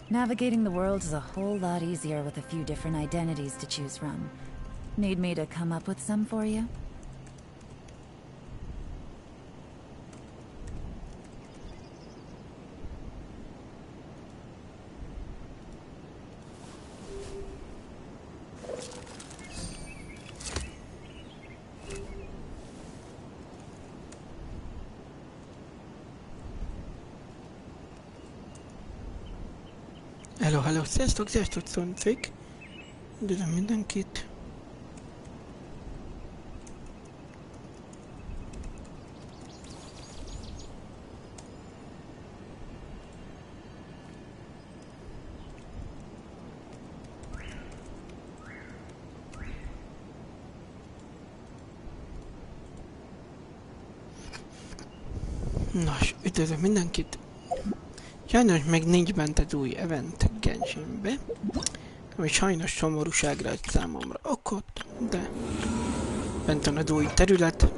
Navigating the world is a whole lot easier with a few different identities to choose from. Need me to come up with some for you? Hello, sziasztok, Szonfék! Üdvözlöm mindenkit! Nos, üdvözlök mindenkit! Sajnos még nincs bent az új event Genshinbe, ami sajnos szomorúságra egy számomra okot, de bent van az új terület,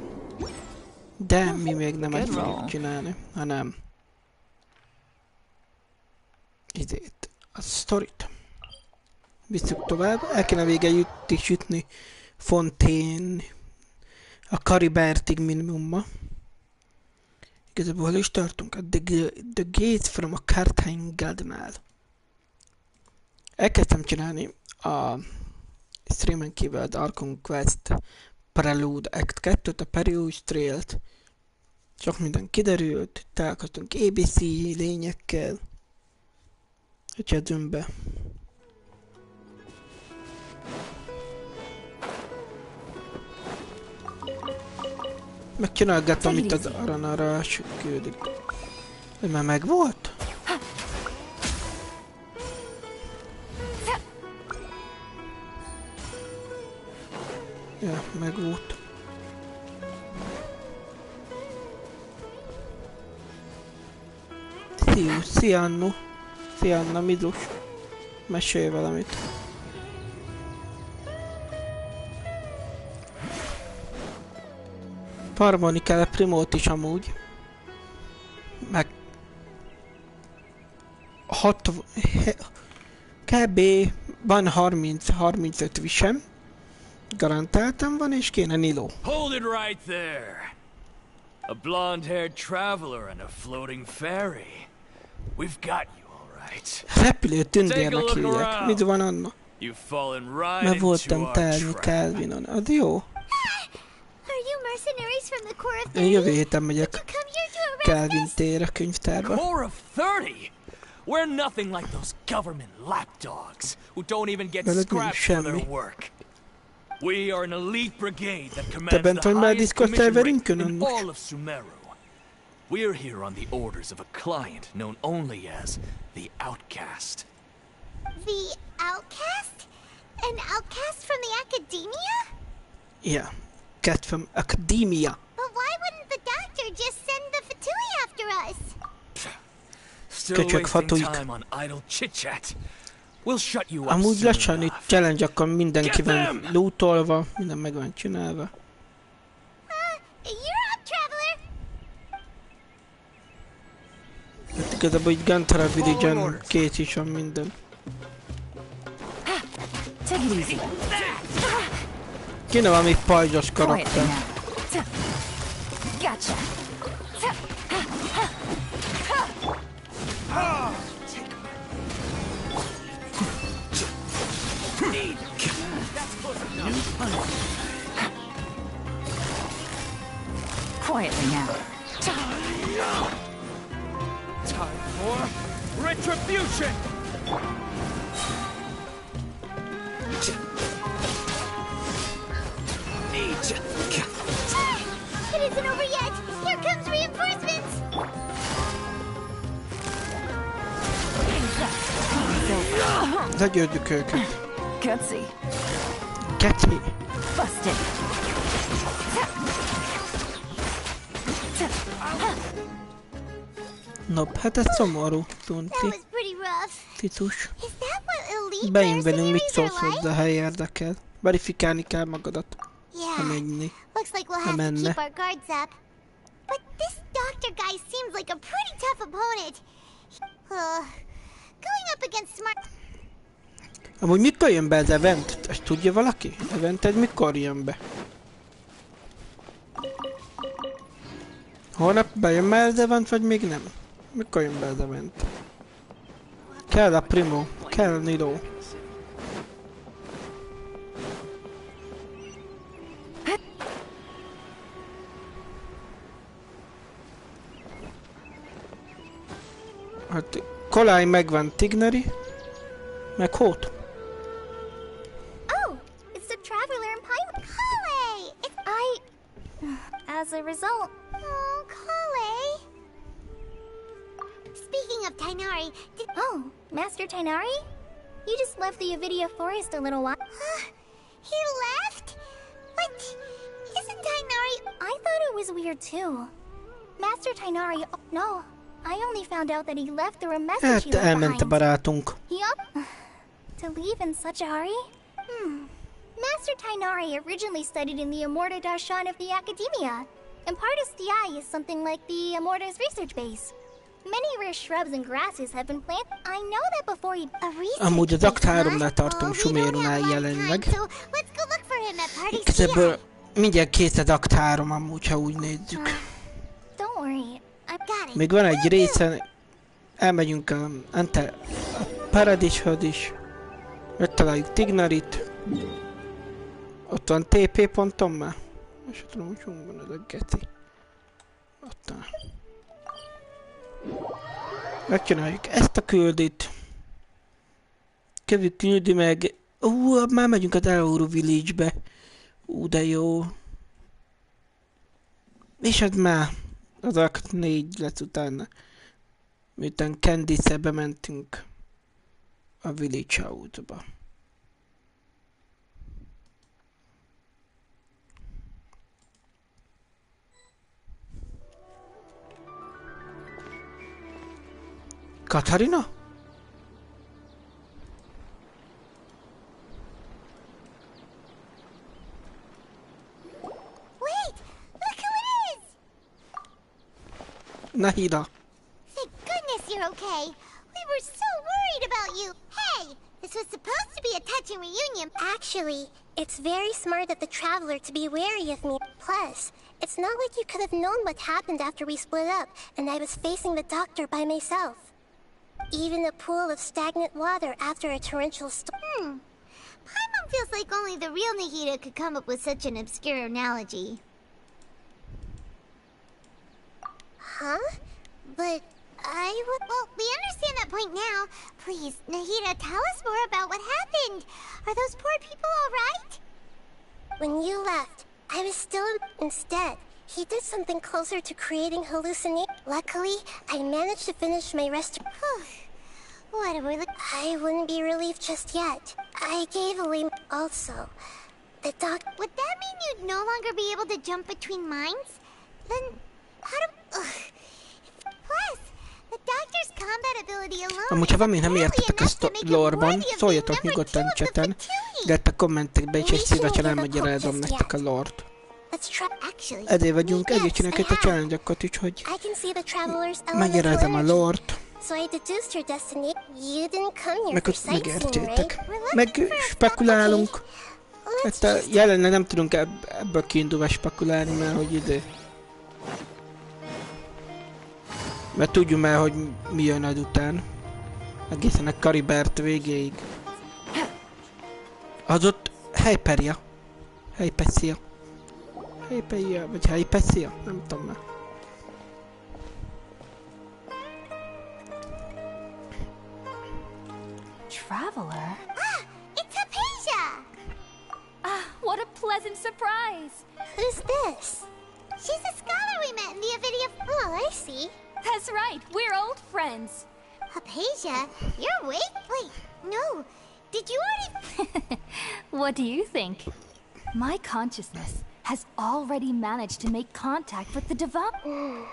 de mi még nem ezt fogjuk csinálni, hanem idét, a sztorit. Visszük tovább, el kéne vége jutni Fontén a Karibertig minimumma. Igazából hol is tartunk? A The Gates from a Carthain-nál. Elkezdtem csinálni a streamen kívül az Archon Quest Prelude Act 2-t, a Perius Trail-t. Sok minden kiderült, találkoztunk ABC lényekkel. Egyedünk be. Megcsinálgattam itt az aranarás küldik. Ez már megvolt? Ja, megvolt. Szia Annu. Szia Anna, Midus. Mesélj valamit. Farmolni kell a primót is amúgy. Meg... kb. Van 30-35 visem. Garantáltan van, és kéne Nilo. Hold it right there. A blonde-haired traveler and a floating ferry. We've got you all right. Repülő tündérnek hívják. Mit van Anna? You've fallen right mert into voltam our tárgyi trap. Calvinon. Az jó. Én jövő héten megyek Calvin tér a könyvtárba. Core of 30? We're nothing like those government lapdogs who don't even get scrapped for their work. We are an elite brigade that commands the highest commission rate in all of Sumeru. We're here on the orders of a client known only as the Outcast. The Outcast? An outcast from the academia? Yeah, cat from academia. But why wouldn't the doctor just send the Fatui after us? Still wasting time on idle chit-chat. We'll shut you up. Amúgy lassan itt challenge, akkor mindenki van lootolva, minden meg van csinálva. You're up, traveler. Hát igazából így Gantara Village-en két is van minden. Kéne valami pajzsos karakter. Gotcha. Quietly now. Time for retribution. It isn't over yet. Here comes reinforcements. Legyőzzük őket. Gutsy. Geci. Busted. Nope, hát ez szomorú, Tunti. Titus. Beim velünk, mit szólsz hozzá, ha érdekel. Verifikálni kell magadat. Ha menni. Ha menne. But this doctor guy seems like a pretty tough opponent. Going up against smart... Amúgy mikor jön be az event? Ezt tudja valaki? Evented mikor jön be? Holnap bejön már az event, vagy még nem? Mikor jön be az event? Kell a Primo, kell a Nilo. Hát Kolaj megvan, Tigneri, meg Hót. Oh, it's the traveler in Pine... Kale! As a result... Oh, Kale! Speaking of Tighnari, Oh, Master Tighnari? You just left the Avidia forest a little while... He left? But... Isn't Tighnari... I thought it was weird too. Master Tighnari... No. I only found out that he left through a message he left elment a behind. barátunk. To leave in such a hurry? Master Tighnari originally studied in the Amorta Darshan of the Academia, and Partis Di is something like the Amorta's research base. Many rare shrubs and grasses have been planted. I know that before he... Amúgy az Akt 3-nál tartunk Sumerunál jelenleg. Igazából mindjárt kész az Akt 3 amúgy, ha úgy nézzük. Don't worry. Még van egy része, elmegyünk a Paradishoz is, megtaláljuk Tignarit, ott van TP pontom már, és tudom, hogy hol van az a geci. Ott van. Megcsináljuk ezt a küldit, kövük küldi meg, már megyünk az Eluru Village-be, de jó. És ez már az Akt 4 lesz utána. Miután Candice-e bementünk a Village House-ba. Katarina? Nahida. Thank goodness you're okay. We were so worried about you. Hey, this was supposed to be a touching reunion. Actually, it's very smart of the traveler to be wary of me. Plus, it's not like you could have known what happened after we split up and I was facing the doctor by myself. Even a pool of stagnant water after a torrential storm. Paimon feels like only the real Nahida could come up with such an obscure analogy. Huh? But well, we understand that point now. Please, Nahida, tell us more about what happened. Are those poor people all right? When you left, I was still instead. He did something closer to creating hallucinations. Luckily, I managed to finish my rest. What a relief. I wouldn't be relieved just yet. I gave away also. The doc... Would that mean you'd no longer be able to jump between minds? Then, how do... Plus, the doctor's combat ability alone... Amúgy, ha van még nem értetek ezt a lore-ban, szóljatok nyugodtan chaten, de a kommentekbe is egy szívesen elmagyarázom nektek a lore-t. Ezért vagyunk, ezért csináljuk a challenge-okat is, hogy magyarázom a lore-t. Meg ott megértsétek. Meg spekulálunk. Hát jelenleg nem tudunk ebből kiindulva spekulálni, mert hogy idő. Mert tudjuk már, hogy mi jön azután. Egészen a Karibert végéig. Az ott Hyperia. Hyperia. Hyperia, vagy Hyperia? Nem tudom már. Traveler? Ah, it's Hypatia! What a pleasant surprise! Who's this? She's a scholar we met in the Avidia... Oh, I see. That's right, we're old friends. Hypatia, you're awake? Wait, no. Did you already... What do you think? My consciousness has already managed to make contact with the divine.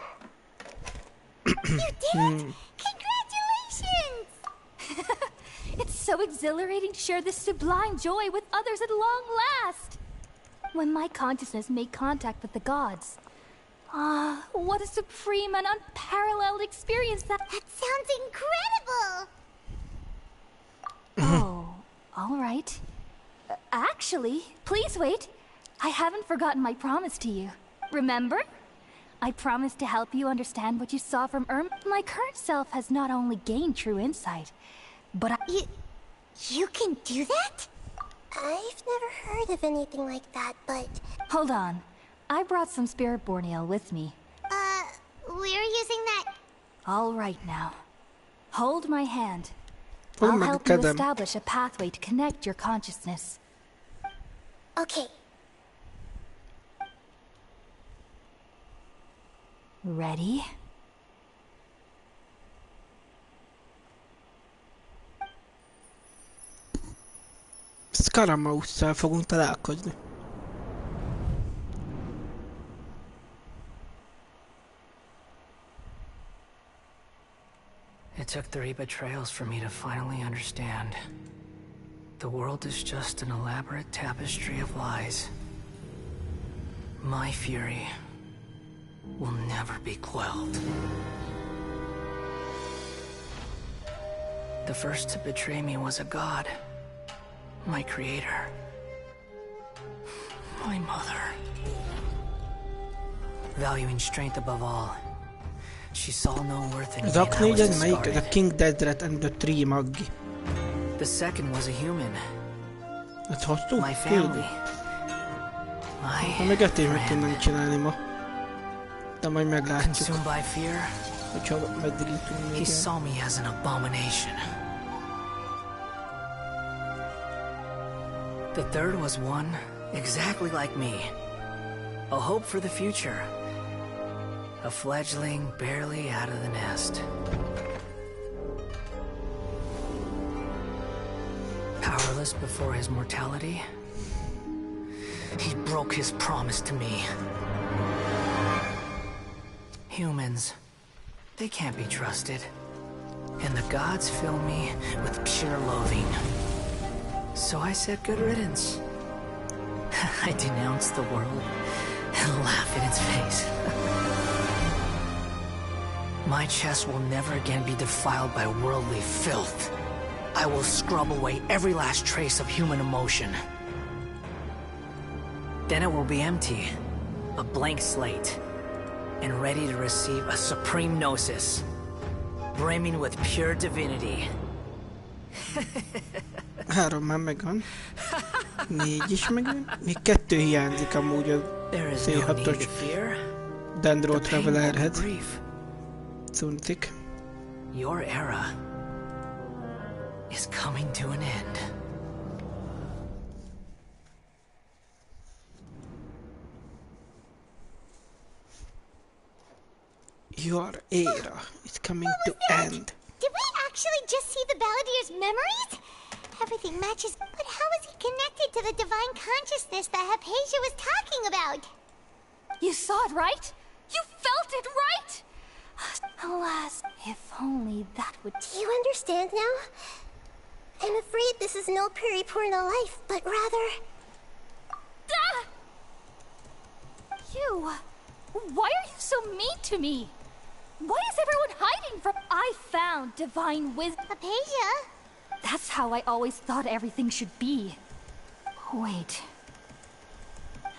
You did? Congratulations! It's so exhilarating to share this sublime joy with others at long last. When my consciousness made contact with the gods. What a supreme and unparalleled experience that... That sounds incredible! All right. Actually, please wait. I haven't forgotten my promise to you. Remember? I promised to help you understand what you saw from My current self has not only gained true insight, but You can do that? I've never heard of anything like that, but... Hold on. I brought some Spirit-born ale with me. We're using that... All right now. Hold my hand. I'll help you establish a pathway to connect your consciousness. Okay. Ready? Scaramoussal fogunk találkozni. It took 3 betrayals for me to finally understand. The world is just an elaborate tapestry of lies. My fury will never be quelled. The first to betray me was a god. My creator. My mother. Valuing strength above all. She saw no worth in me, and I was discarded. The King Desert and the Tree Maggi. The second was a human. My family. My friend. Consumed by fear, he saw me as an abomination. The third was one exactly like me. A hope for the future. A fledgling barely out of the nest. Powerless before his mortality, he broke his promise to me. Humans, they can't be trusted. And the gods fill me with pure loathing. So I said good riddance. I denounced the world and laugh in its face. My chest will never again be defiled by worldly filth. I will scrub away every last trace of human emotion. Then it will be empty, a blank slate, and ready to receive a supreme gnosis, brimming with pure divinity. 3 már megvan. 4 is megvan. Még 2 hiányzik amúgy a C6-os Dendro Travelerhez. Cuntik. Your era is coming to an end. Your era is coming to end. Did we actually just see the Balladier's memories? Everything matches, but how is he connected to the divine consciousness that Hypatia was talking about? You saw it, right? You felt it, right? Alas, if only that would... Do you understand now? I'm afraid this is no Periporno life, but rather... Ah! You... Why are you so mean to me? Why is everyone hiding from... I found divine wisdom. Hypatia? That's how I always thought everything should be. Wait.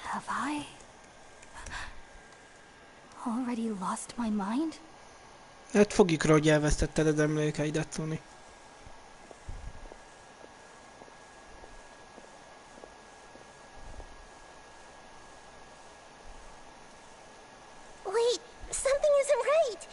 Have I... already lost my mind? Hát fogjuk rá, hogy elvesztetted az emlékeidet, Tony. Wait, something isn't right.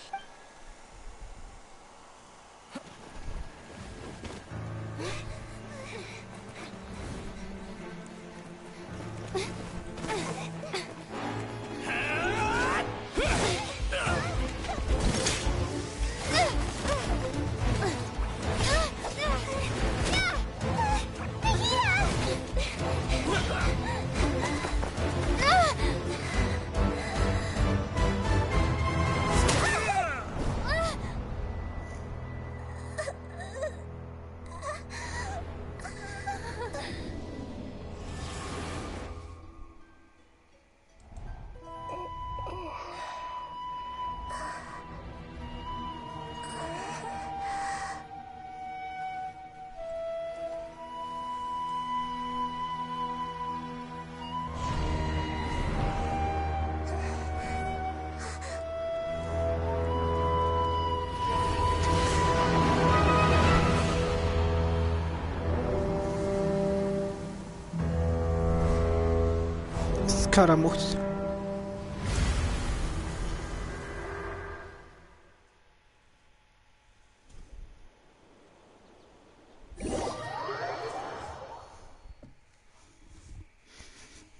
Karamusz.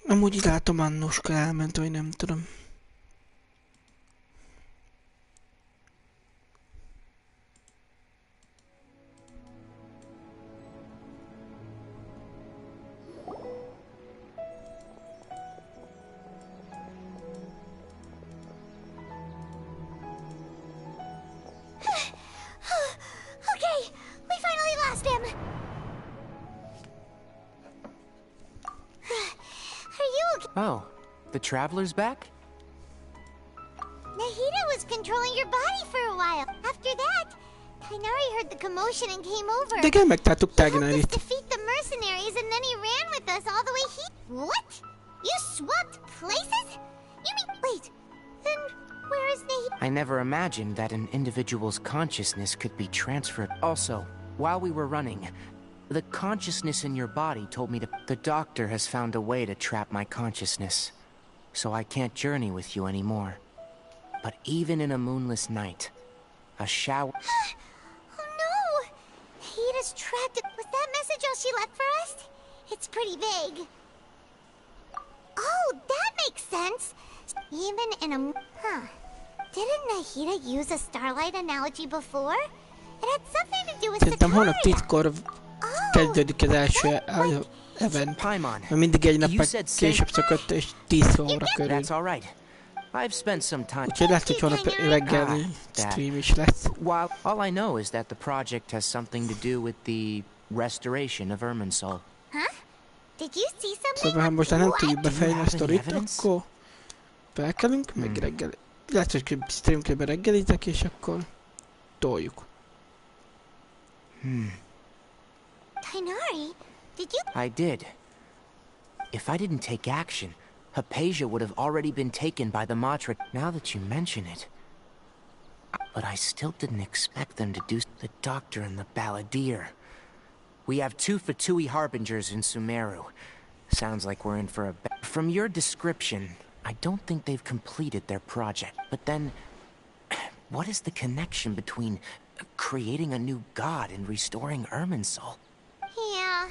Amúgy látom, Annuska elment, vagy nem tudom. Oh, the Traveler's back? Nahida was controlling your body for a while. After that, Tainari heard the commotion and came over. De igen, megtaláltuk He helped us Tainarit. defeat the mercenaries and then he ran with us all the way here. What? You swapped places? You mean... Wait, then where is Nahida? I never imagined that an individual's consciousness could be transferred. Also, while we were running, the consciousness in your body told me to... The doctor has found a way to trap my consciousness, so I can't journey with you anymore. But even in a moonless night, a shower... Oh no! Nahida's trapped. Was that message all she left for us? It's pretty vague. Oh, that makes sense. Even in a... Huh. Didn't Nahida use a starlight analogy before? It had something to do with Szerintem holnap Sakari. 10-kor kezdődik az első event. Paimon, Mindig egy nappal you said később szokott, és 10 óra körül. That's all right. I've spent some time... Úgyhogy lehet, hogy holnap reggeli stream is lesz. While all I know is that the project has something to do with the restoration of Irminsul. Huh? Did you see something? Szóval ha most nem tudjuk Do you befejezni a have any sztorit, evidence? akkor felkelünk, meg reggel. Lehet, hogy stream közben reggelizek, és akkor toljuk. Tainari, did you... I did. If I didn't take action, Hypatia would have already been taken by the Matra, now that you mention it. But I still didn't expect them to do the Doctor and the Balladeer. We have 2 Fatui Harbingers in Sumeru. Sounds like we're in for a... From your description, I don't think they've completed their project. But then, what is the connection between creating a new god and restoring Irminsul? Yeah.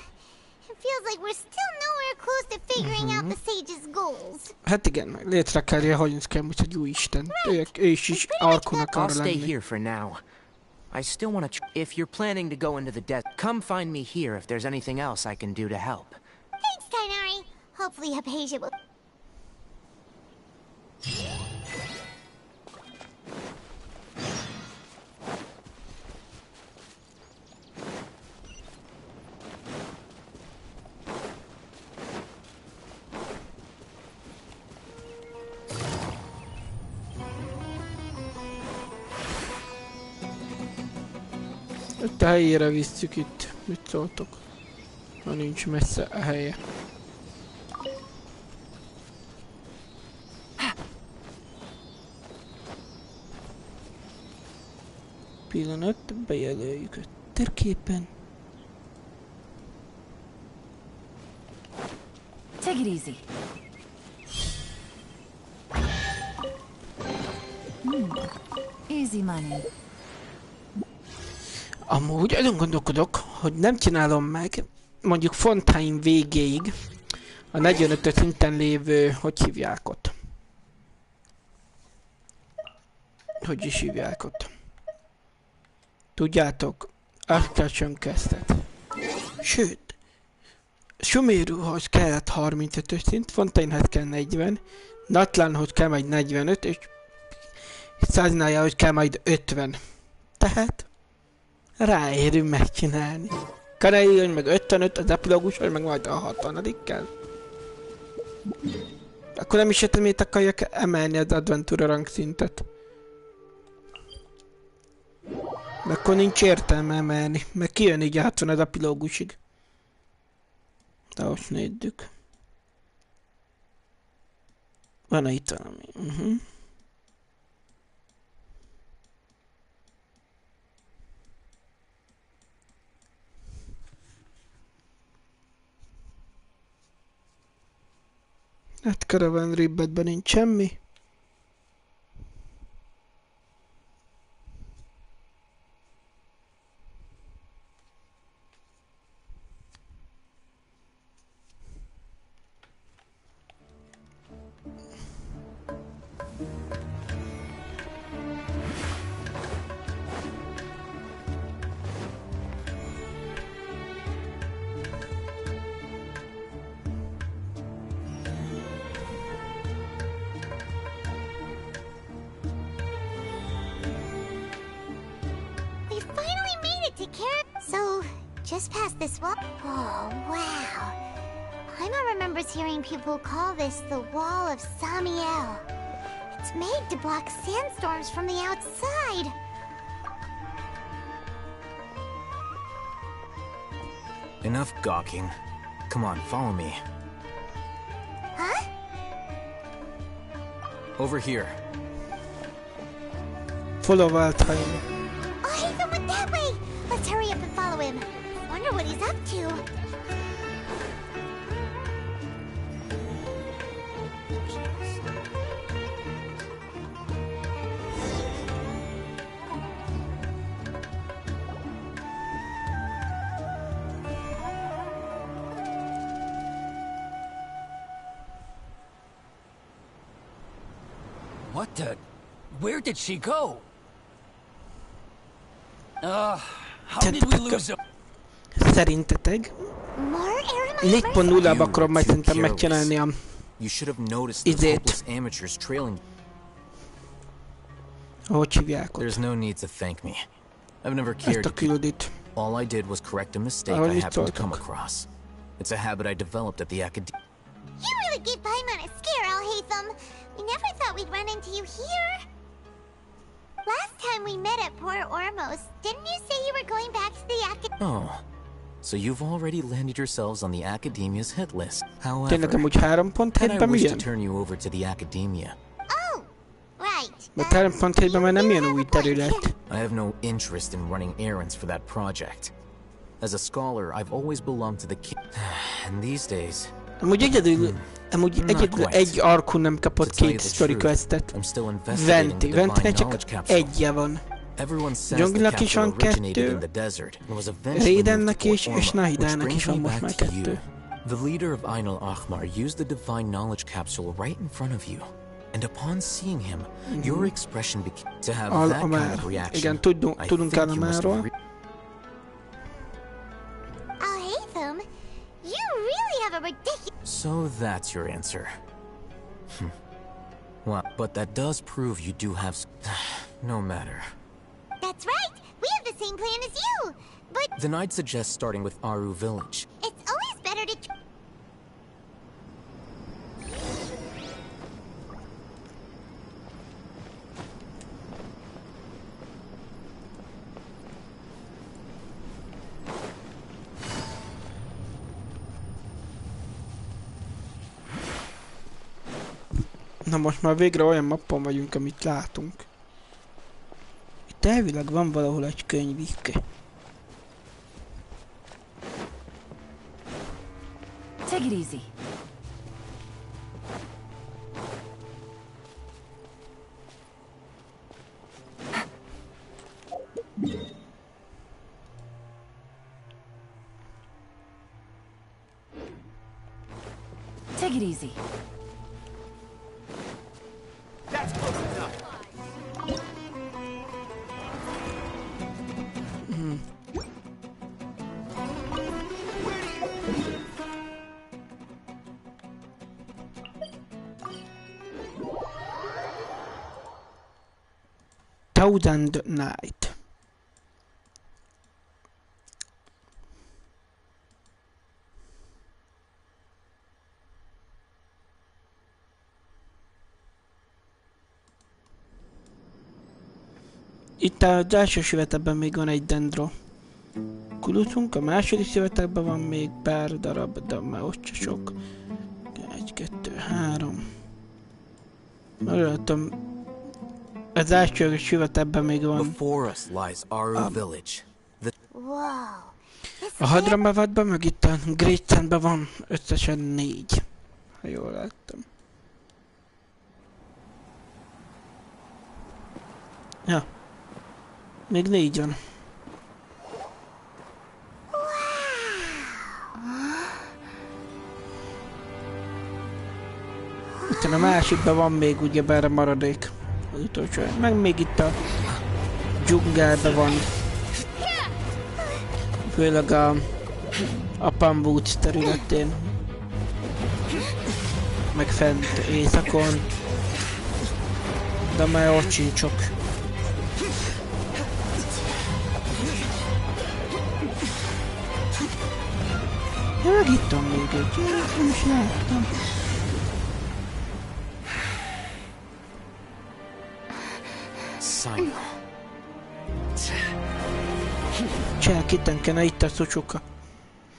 It feels like we're still nowhere close to figuring out the sage's goals. Hát igen, létre kell hozni egy új isten. Ő is Arkon akar I'll stay lenni. here for now. I still want to... If you're planning to go into the desert, come find me here if there's anything else I can do to help. Thanks, Tainari. Hopefully Hypatia will... Itt a helyére visszük itt. Mit szóltok? Ha nincs messze a helye. Pillanat, bejelöljük a térképen. Take it easy. Easy money. Amúgy azon gondolkodok, hogy nem csinálom meg, mondjuk Fontaine végéig a 45. szinten lévő, hogy hívják ott? Hogy is hívják ott? Tudjátok, Arcachon kezdet. Sőt, Sumeruhoz kellett 35-ös szint, Fontainehez kell 40, Natlanhoz kell majd 45, és Százinájához kell majd 50. Tehát ráérünk megcsinálni. Kanai meg 55, az epilógushoz meg majd a 60. kell. Akkor nem is értem, miért akarjak emelni az Adventure rangszintet. De akkor nincs értelme emelni, mert kijön így a 60 az epilógusig. De most nézzük. Van itt valami. Hát Caravan Ribbetben nincs semmi. Just past this wall. Oh, wow. Paimon remembers hearing people call this the Wall of Samiel. It's made to block sandstorms from the outside. Enough gawking. Come on, follow me. Huh? Over here. Follow Valtheim. Oh, Ethan went that way! Let's hurry up and follow him. Wonder what he's up to. What the? Where did she go? How did we lose him? Szerintetek? 4.0-ba akarom majd szerintem megcsinálni a izét. Ahogy hívják ott. Ezt a küldit. All I did was correct a mistake I happened to come across. It's a habit I developed at the academy. You really gave Paimon a scare, Alhaitham. We never thought we'd run into you here. Last time we met at Port Ormos, didn't you say you were going back to the academy? Oh. So you've already landed yourselves on the Academia's hit list. However, tényleg amúgy 3.7-ben I wish milyen? to turn you over to the Academia. Oh, right. Mert 3.7-ben már nem ilyen új terület. I have no interest in running errands for that project. As a scholar, I've always belonged to the and these days. Amúgy egyedül egy arkun nem kapott 2 story questet. Ventinek csak egyje van. Dzsunglinak is van 2, Raidennek is, és Nahidának is van most már 2. The leader of Ainul Ahmar used the divine knowledge capsule right in front of you. And upon seeing him, your expression became to have that kind of reaction. Igen, tudunk Alamáról. Alhaitham, you really have a ridiculous... So that's your answer. Well, but that does prove you do have... No matter. That's right! We have the same plan as you! But... Then I'd suggest starting with Aru Village. It's always better to... Na most már végre olyan mappon vagyunk, amit látunk. Itt elvileg van valahol egy könyvik. Take it easy. Take it easy. That's close enough. Thousand Night. Itt az első szövetekben még van egy dendro kulutunk, a második szövetekben van még pár darab, de már ott se sok. 1, 2, 3. Megöltem. Az első szövetekben még van. A Hadramavadban, meg itt a Great Sandban van összesen 4. Ha jól láttam. Ja. Még 4 van. Itt a másikban van még ugyebár a maradék. Az utolsó. Meg még itt a dzsungelben van. Főleg a Pambúc területén. Meg fent éjszakon. De már ott sincsok. Ja, meg itt van még egy. Nem is láttam. Cseh, kitenken itt a szocsoka.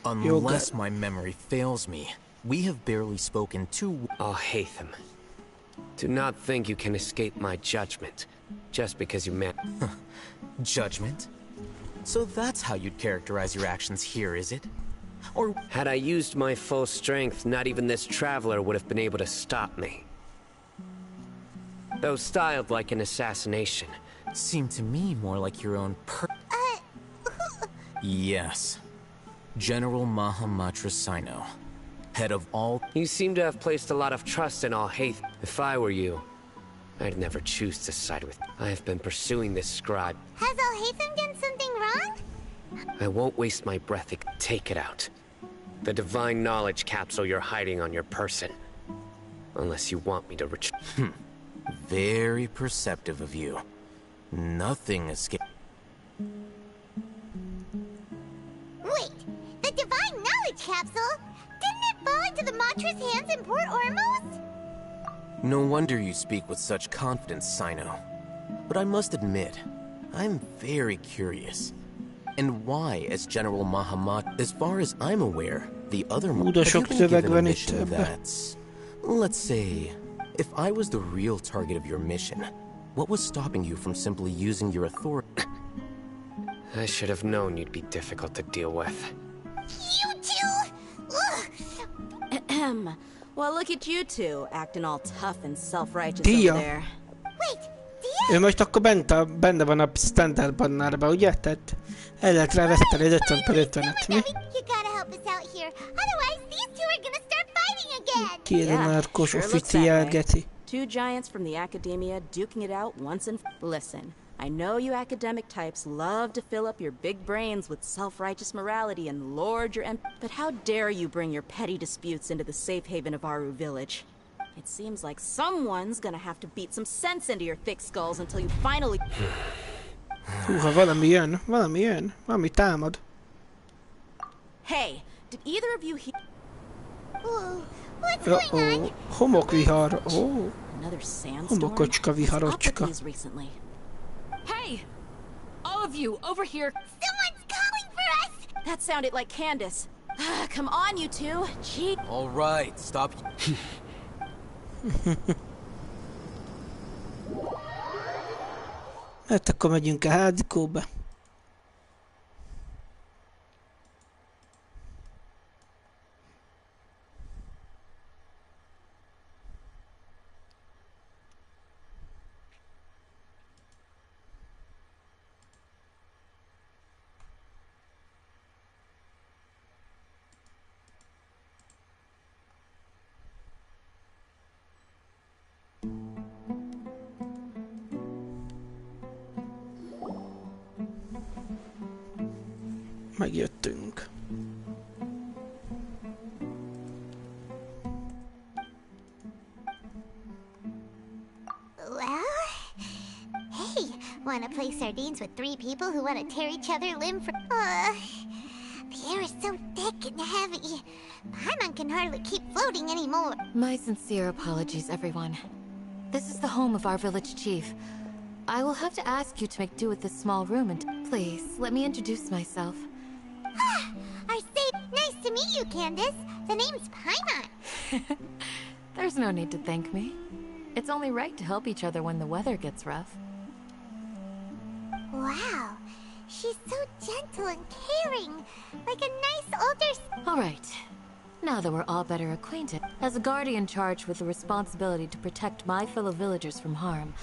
Unless my memory fails me, we have barely spoken to... Haytham. Do not think you can escape my judgment, just because you met... Judgment? So that's how you'd characterize your actions here, is it? Or... Had I used my full strength, not even this traveler would have been able to stop me. Though styled like an assassination. Seemed to me more like your own Yes. General Mahamatra Sino. Head of all... You seem to have placed a lot of trust in Haytham. If I were you, I'd never choose to side with... I have been pursuing this scribe. Has Haytham done something wrong? I won't waste my breath. Take it out. The divine knowledge capsule you're hiding on your person. Unless you want me to retrieve... Very perceptive of you. Nothing escaped. Wait, the divine knowledge capsule? Didn't it fall into the Matra's hands in Port Ormuz? No wonder you speak with such confidence, Sino. But I must admit, I'm very curious. And why, as General Mahamat, as far as I'm aware, the other have you been given a mission that's, let's say, if I was the real target of your mission, what was stopping you from simply using your authority? I should have known you'd be difficult to deal with. You two? Ahem. Well, look at you two, acting all tough and self-righteous over there. Wait, Dia? Ő most akkor benne van a standard bannárba, ugye? Tehát el lehet rá veszteni az 50/50-et, mi? You gotta help us out here, otherwise these two are gonna start fighting again. Kédenárkos officiál, geci. Two giants from the academia duking it out once and... Listen, I know you academic types love to fill up your big brains with self-righteous morality and lord your but how dare you bring your petty disputes into the safe haven of Aru village? It seems like someone's gonna have to beat some sense into your thick skulls until you finally... Húha, valami jön, valami támad. Hey, did either of you hear... What's going on? Homokvihar, Another sandstorm? homokocska viharocska. Hey! All of you, over here! Someone's calling for us! That sounded like Candace. Come on, you two. Gee. All right, stop. Hát akkor megyünk a házikóba. Megjöttünk. Well, hey, wanna play sardines with 3 people who wanna tear each other limb from... the air is so thick and heavy. Paimon can hardly keep floating anymore. My sincere apologies, everyone. This is the home of our village chief. I will have to ask you to make do with this small room and... Please, let me introduce myself. Our safe... Nice to meet you, Candace. The name's Paimon. There's no need to thank me. It's only right to help each other when the weather gets rough. Wow. She's so gentle and caring. Like a nice older... All right. Now that we're all better acquainted, as a guardian charged with the responsibility to protect my fellow villagers from harm,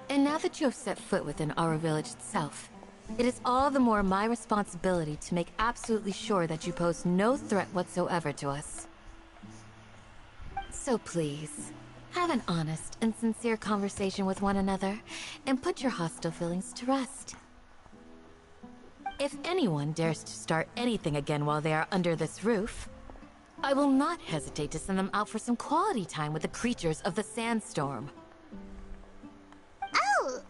And now that you have set foot within our village itself, it is all the more my responsibility to make absolutely sure that you pose no threat whatsoever to us. So please, have an honest and sincere conversation with one another, and put your hostile feelings to rest. If anyone dares to start anything again while they are under this roof, I will not hesitate to send them out for some quality time with the creatures of the sandstorm. Oh,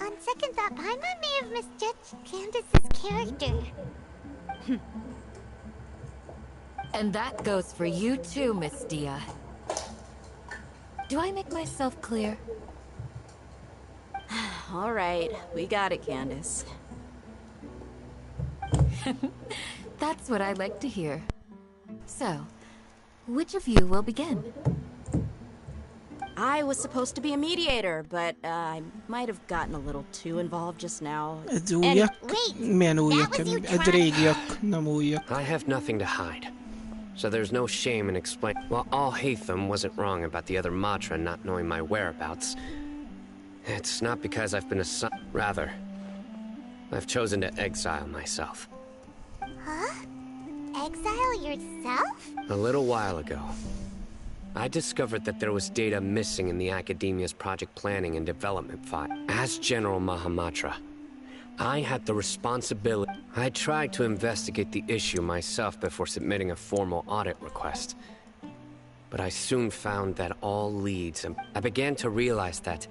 on second thought, Paimon may have misjudged Candace's character. And that goes for you too, Miss Dia. Do I make myself clear? All right, we got it, Candace. That's what I like to hear. So, which of you will begin? I was supposed to be a mediator, but I might have gotten a little too involved just now. Milyen újak? Egy régiak, nem újak. I have nothing to hide, so there's no shame in explaining. While Al-Haytham wasn't wrong about the other Matra not knowing my whereabouts, it's not because I've been assigned. Rather, I've chosen to exile myself. Huh? Exile yourself? A little while ago, I discovered that there was data missing in the Academia's project planning and development file. As General Mahamatra, I had the responsibility. I tried to investigate the issue myself before submitting a formal audit request. But I soon found that all leads, and I began to realize that,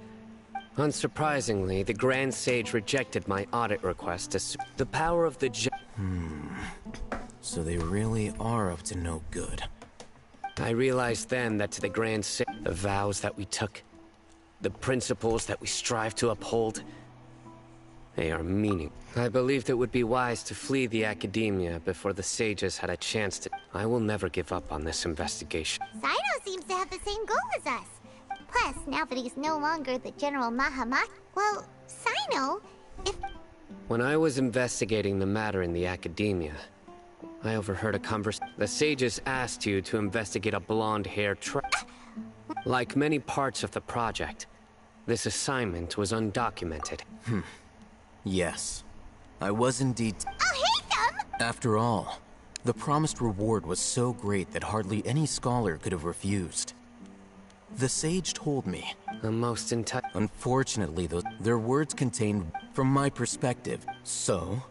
unsurprisingly, the Grand Sage rejected my audit request to the power of the So they really are up to no good. I realized then that to the Grand Sage, the vows that we took, the principles that we strive to uphold, they are meaning. I believed it would be wise to flee the Academia before the sages had a chance to. I will never give up on this investigation. Sino seems to have the same goal as us. Plus, now that he's no longer the General Mahamat, well, Sino, if... When I was investigating the matter in the Academia, I overheard a conversation. The sages asked you to investigate a blonde-haired Like many parts of the project, this assignment was undocumented. Yes, I was indeed. I'll hate them! After all, the promised reward was so great that hardly any scholar could have refused. The sage told me. The most Unfortunately, their words contained, from my perspective. So,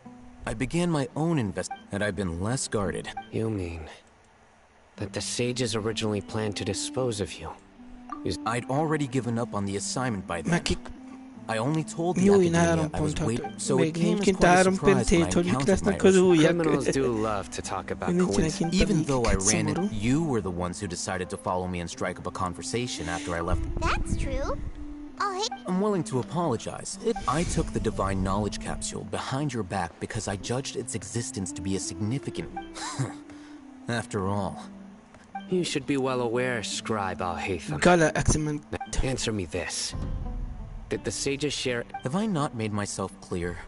I began my own and I've been less guarded. You mean that the sages originally planned to dispose of you? I'd already given up on the assignment by then. I only told the Jó, én Academia I was waiting, so it came as quite a surprise when I encountered my Criminals do love to talk about coincidence. Even though I ran it, you were the ones who decided to follow me and strike up a conversation after I left. That's true. I'm willing to apologize. I took the Divine Knowledge Capsule behind your back because I judged its existence to be a significant... After all. You should be well aware, Scribe Al-Haytham. Answer me this. Did the sages share... Have I not made myself clear?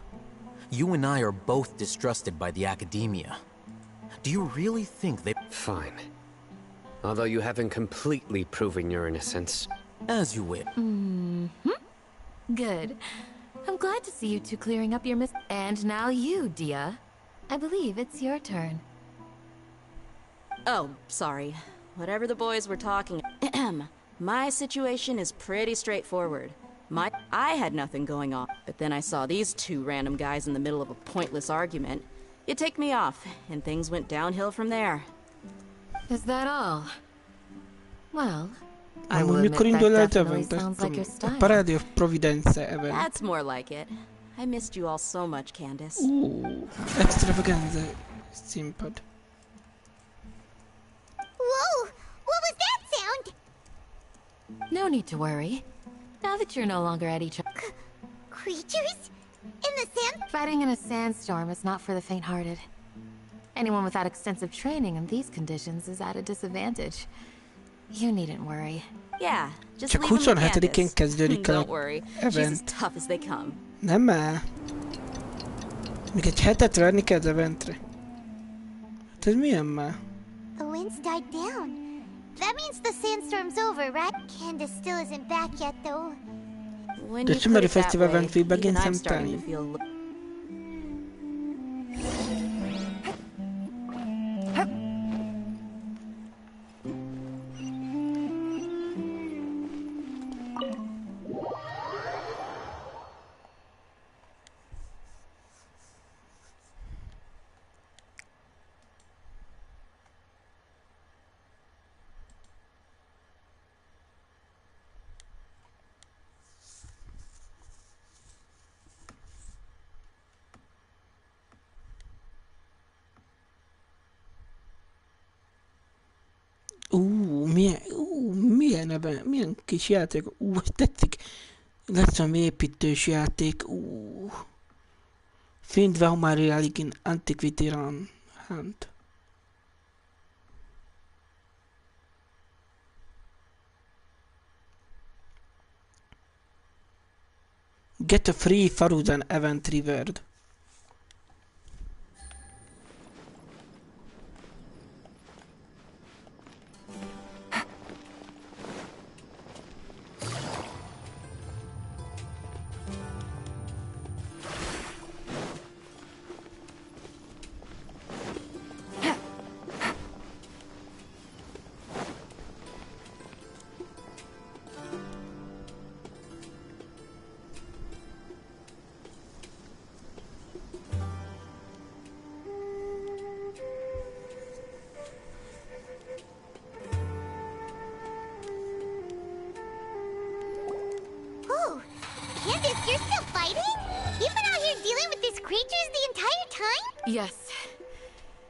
You and I are both distrusted by the Academia. Do you really think they... Fine. Although you haven't completely proven your innocence. As you wish. Good. I'm glad to see you two clearing up your And now you, Dia. I believe it's your turn. Oh, sorry. Whatever the boys were talking... My situation is pretty straightforward. I had nothing going on, but then I saw these two random guys in the middle of a pointless argument. You ticked me off, and things went downhill from there. Is that all? Well, I will will admit that definitely sounds like your style. Parade of Providence event. That's more like it. I missed you all so much, Candace. Extravaganza színpad. Whoa! What was that sound? No need to worry. Now that you're no longer at each other. Creatures? In the sand? Fighting in a sandstorm is not for the faint-hearted. Anyone without extensive training in these conditions is at a disadvantage. You needn't worry. Yeah, just Csak leave them with 27-én kezdődik Don't worry, she's as tough as they come. Nem áll. Még egy hetet várni kell az eventre. Hát ez milyen már? The winds died down. That means the sandstorm's over, right? Candace still isn't back yet, though. When The you put Sumeru it that festival way, event will begin even I'm starting to sometime. feel. Milyen kis játék, tetszik. Lesz valami építős játék, Find Vaumarealik in Antiquity Run Hunt. Get a free Faruzan event reward. Whoa! Candace, you're still fighting? You've been out here dealing with these creatures the entire time? Yes.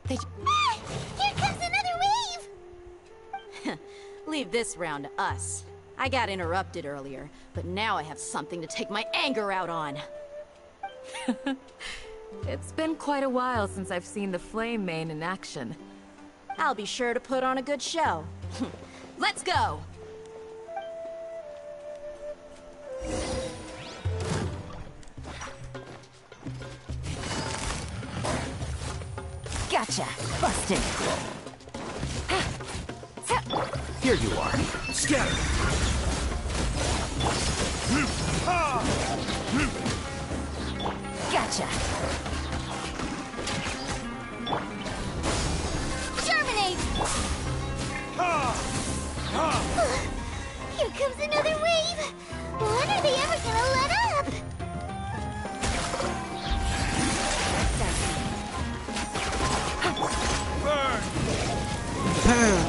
They... Ah! Here comes another wave! Leave this round to us. I got interrupted earlier, but now I have something to take my anger out on. It's been quite a while since I've seen the Flame Main in action. I'll be sure to put on a good show. Let's go! Gotcha! Busted! Here you are. Scatter! Gotcha! Germinate! Here comes another wave! When are they ever gonna let up? Bam!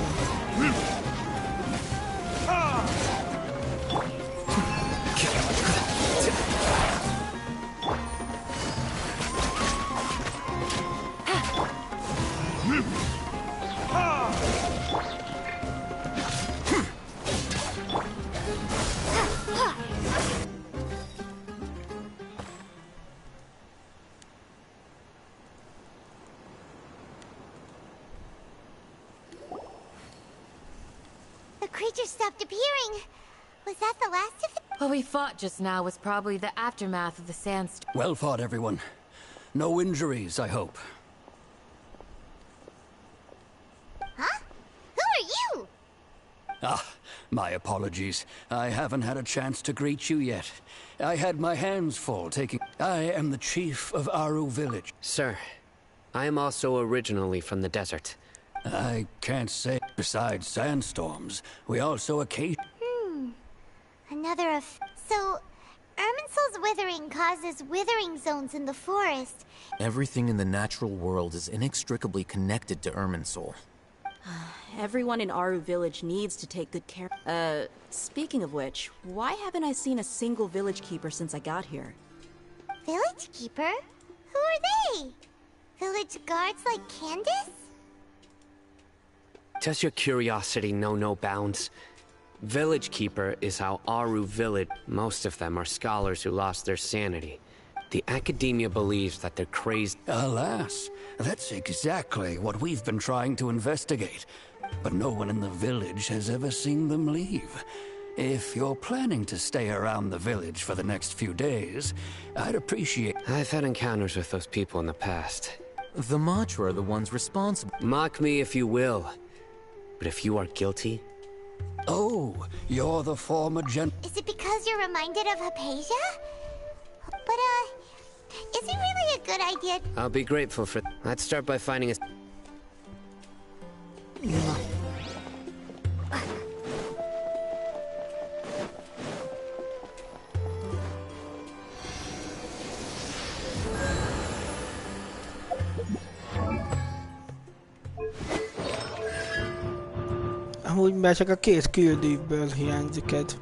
The creature stopped appearing. Was that the last of it? What we fought just now was probably the aftermath of the sandstorm. Well fought, everyone. No injuries, I hope. Huh? Who are you? Ah, my apologies. I haven't had a chance to greet you yet. I had my hands full taking... I am the chief of Aru village. Sir, I am also originally from the desert. I can't say. Besides sandstorms, we also occasionally... Another of... So, Irminsul's withering causes withering zones in the forest. Everything in the natural world is inextricably connected to Irminsul. Everyone in Aru village needs to take good care. Speaking of which, why haven't I seen a single village keeper since I got here? Village keeper? Who are they? Village guards like Candace? Does your curiosity know no bounds? Village Keeper is how Aru village... Most of them are scholars who lost their sanity. The academia believes that they're crazed... Alas, that's exactly what we've been trying to investigate. But no one in the village has ever seen them leave. If you're planning to stay around the village for the next few days, I'd appreciate... I've had encounters with those people in the past. The Matra are the ones responsible. Mock me if you will. But if you are guilty... Oh, you're the former Is it because you're reminded of Hypatia? But, is it really a good idea? I'll be grateful for... Let's start by finding a... Amúgy már csak a 2 küldőből hiányzik egy.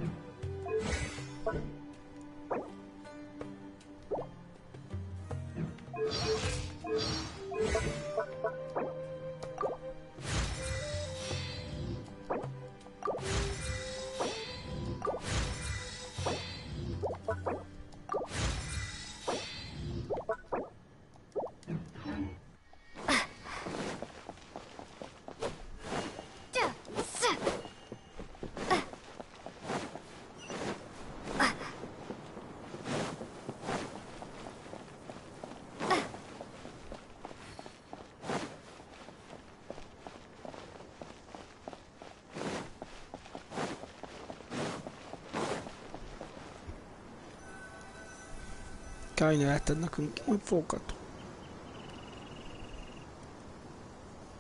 Kajnáltad nekünk infókat.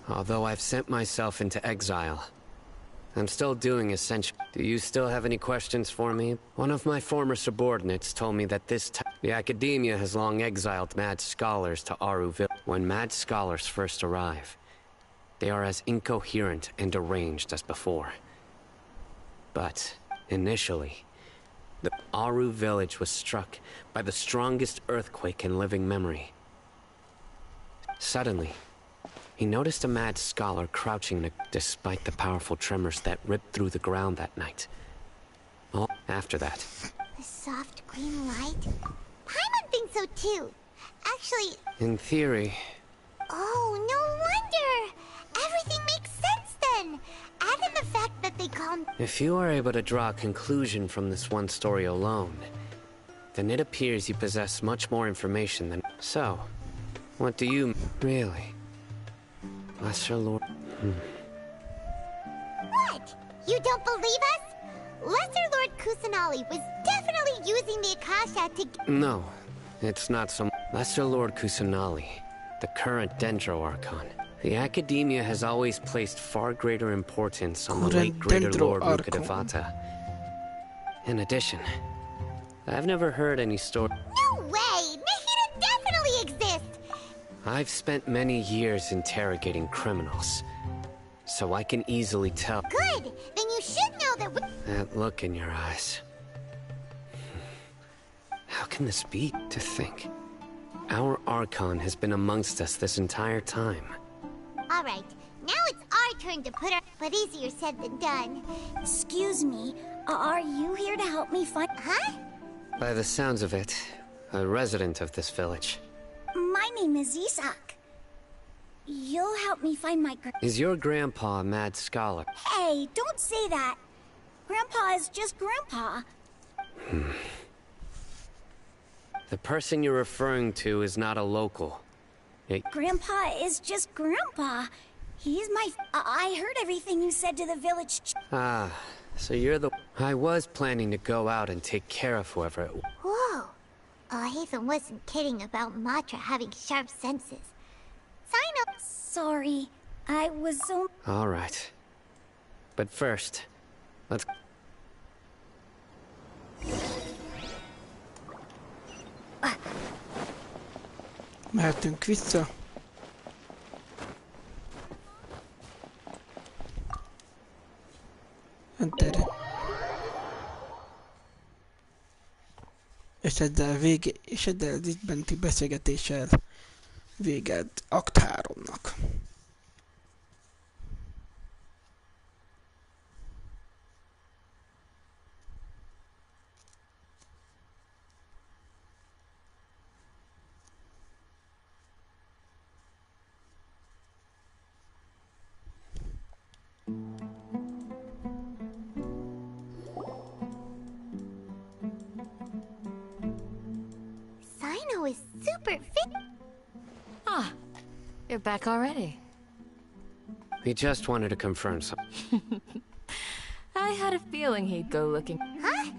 Although I've sent myself into exile, I'm still doing essential. Do you still have any questions for me? One of my former subordinates told me that the Academia has long exiled mad scholars to Aruville. When mad scholars first arrive, they are as incoherent and deranged as before. But, initially, the Aru village was struck by the strongest earthquake in living memory. Suddenly, he noticed a mad scholar crouching despite the powerful tremors that ripped through the ground that night. After that... The soft green light? Paimon thinks so too. Actually... In theory... Oh, no wonder! Everything makes sense then! Add in the fact that they call... If you are able to draw a conclusion from this one story alone, then it appears you possess much more information than... So, what do you... Really? Lesser Lord... What? You don't believe us? Lesser Lord Kusanali was definitely using the Akasha to... No, it's not some... Lesser Lord Kusanali, the current Dendro Archon. The Academia has always placed far greater importance on the late Greater Lord Rukkhadevata. In addition, I've never heard any story... No way! Nahida definitely exists! I've spent many years interrogating criminals, so I can easily tell... Good! Then you should know that we... That look in your eyes... How can this be? To think, our Archon has been amongst us this entire time. Alright, now it's our turn to put our... But easier said than done. Excuse me, are you here to help me find... Huh? By the sounds of it, a resident of this village. My name is Isak. You'll help me find my... Is your grandpa a mad scholar? Hey, don't say that. Grandpa is just Grandpa. The person you're referring to is not a local. Grandpa is just Grandpa. He's my... I heard everything you said to the village... Ah, so you're the... I was planning to go out and take care of whoever it was. Whoa. Haven wasn't kidding about Matra having sharp senses. Sign up. Sorry, I was so... All right. But first, let's... Mehetünk vissza. Enter. És ezzel az itt benti beszélgetéssel véget akt 3-nak. Is super fit. Ah, you're back already. We just wanted to confirm something. I had a feeling he'd go looking. Huh?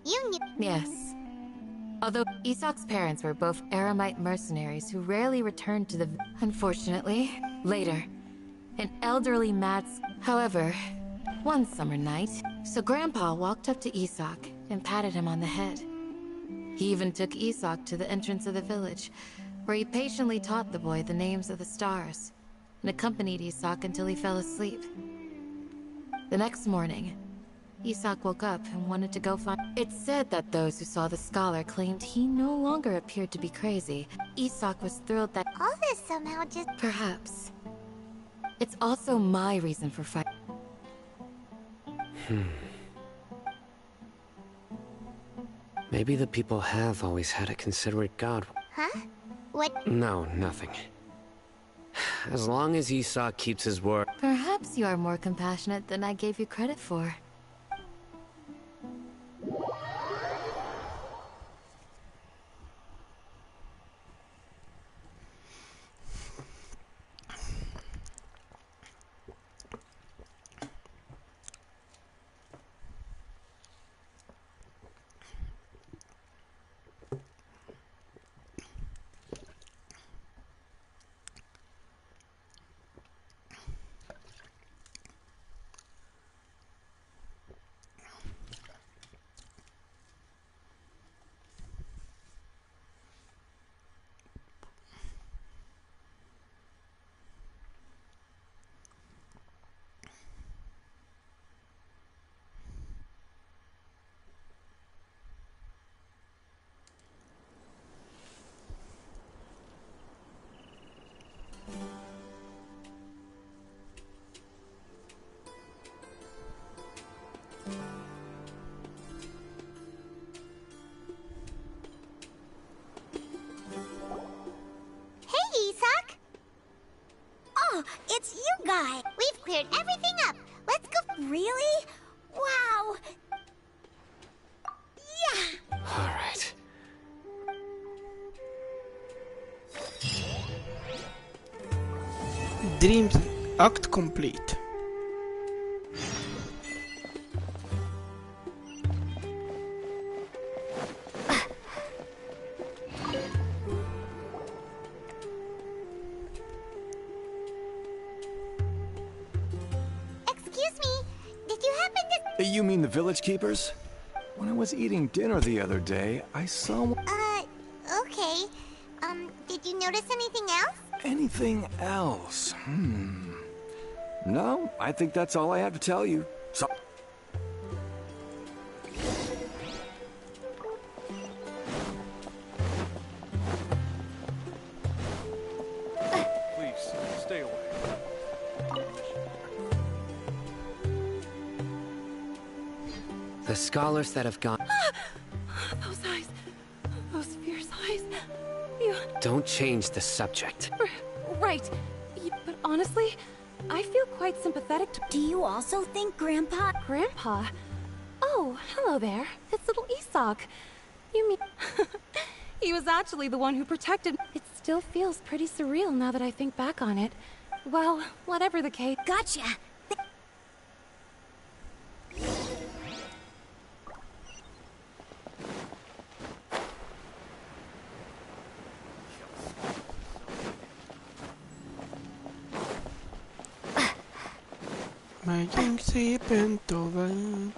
You knew? Yes. Although Isak's parents were both Aramite mercenaries who rarely returned to the... Unfortunately, later, an elderly However, one summer night, so Grandpa walked up to Isak and patted him on the head. He even took Isak to the entrance of the village, where he patiently taught the boy the names of the stars, and accompanied Isak until he fell asleep. The next morning, Isak woke up and wanted to go find... It's said that those who saw the scholar claimed he no longer appeared to be crazy. Isak was thrilled that... All this somehow just... Perhaps. It's also my reason for fighting. Maybe the people have always had a considerate god. Huh? What? No, nothing. As long as Isak keeps his word... Perhaps you are more compassionate than I gave you credit for. It's you guys! We've cleared everything up! Let's go! Really? Wow! Yeah! Alright. Dreams act complete. You mean the village keepers? When I was eating dinner the other day, I saw... Okay. Did you notice anything else? Anything else? No, I think that's all I have to tell you. So... Please, stay away. The scholars that have gone... Those eyes. Those fierce eyes. You... Don't change the subject. Right. But honestly, I feel quite sympathetic to... Do you also think Grandpa... Grandpa? Oh, hello there. It's little Isak. You mean... He was actually the one who protected... It still feels pretty surreal now that I think back on it. Well, whatever the case... Gotcha! Megyünk szépen tovább.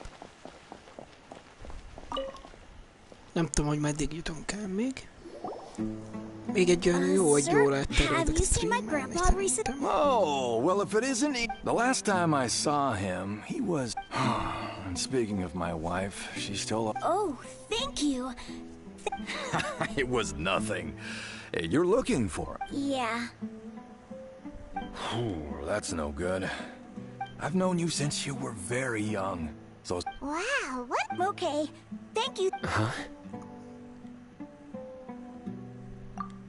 Nem tudom, hogy meddig jutunk el még. Még egy olyan jó egy órát terjedek streamelni szerintem. Oh, well if it isn't... The last time I saw him, he was... And speaking of my wife, she's still... Oh, thank you. It was nothing. Hey, you're looking for him. Yeah. That's no good. I've known you since you were very young, so... Wow, what? Okay, thank you. Huh?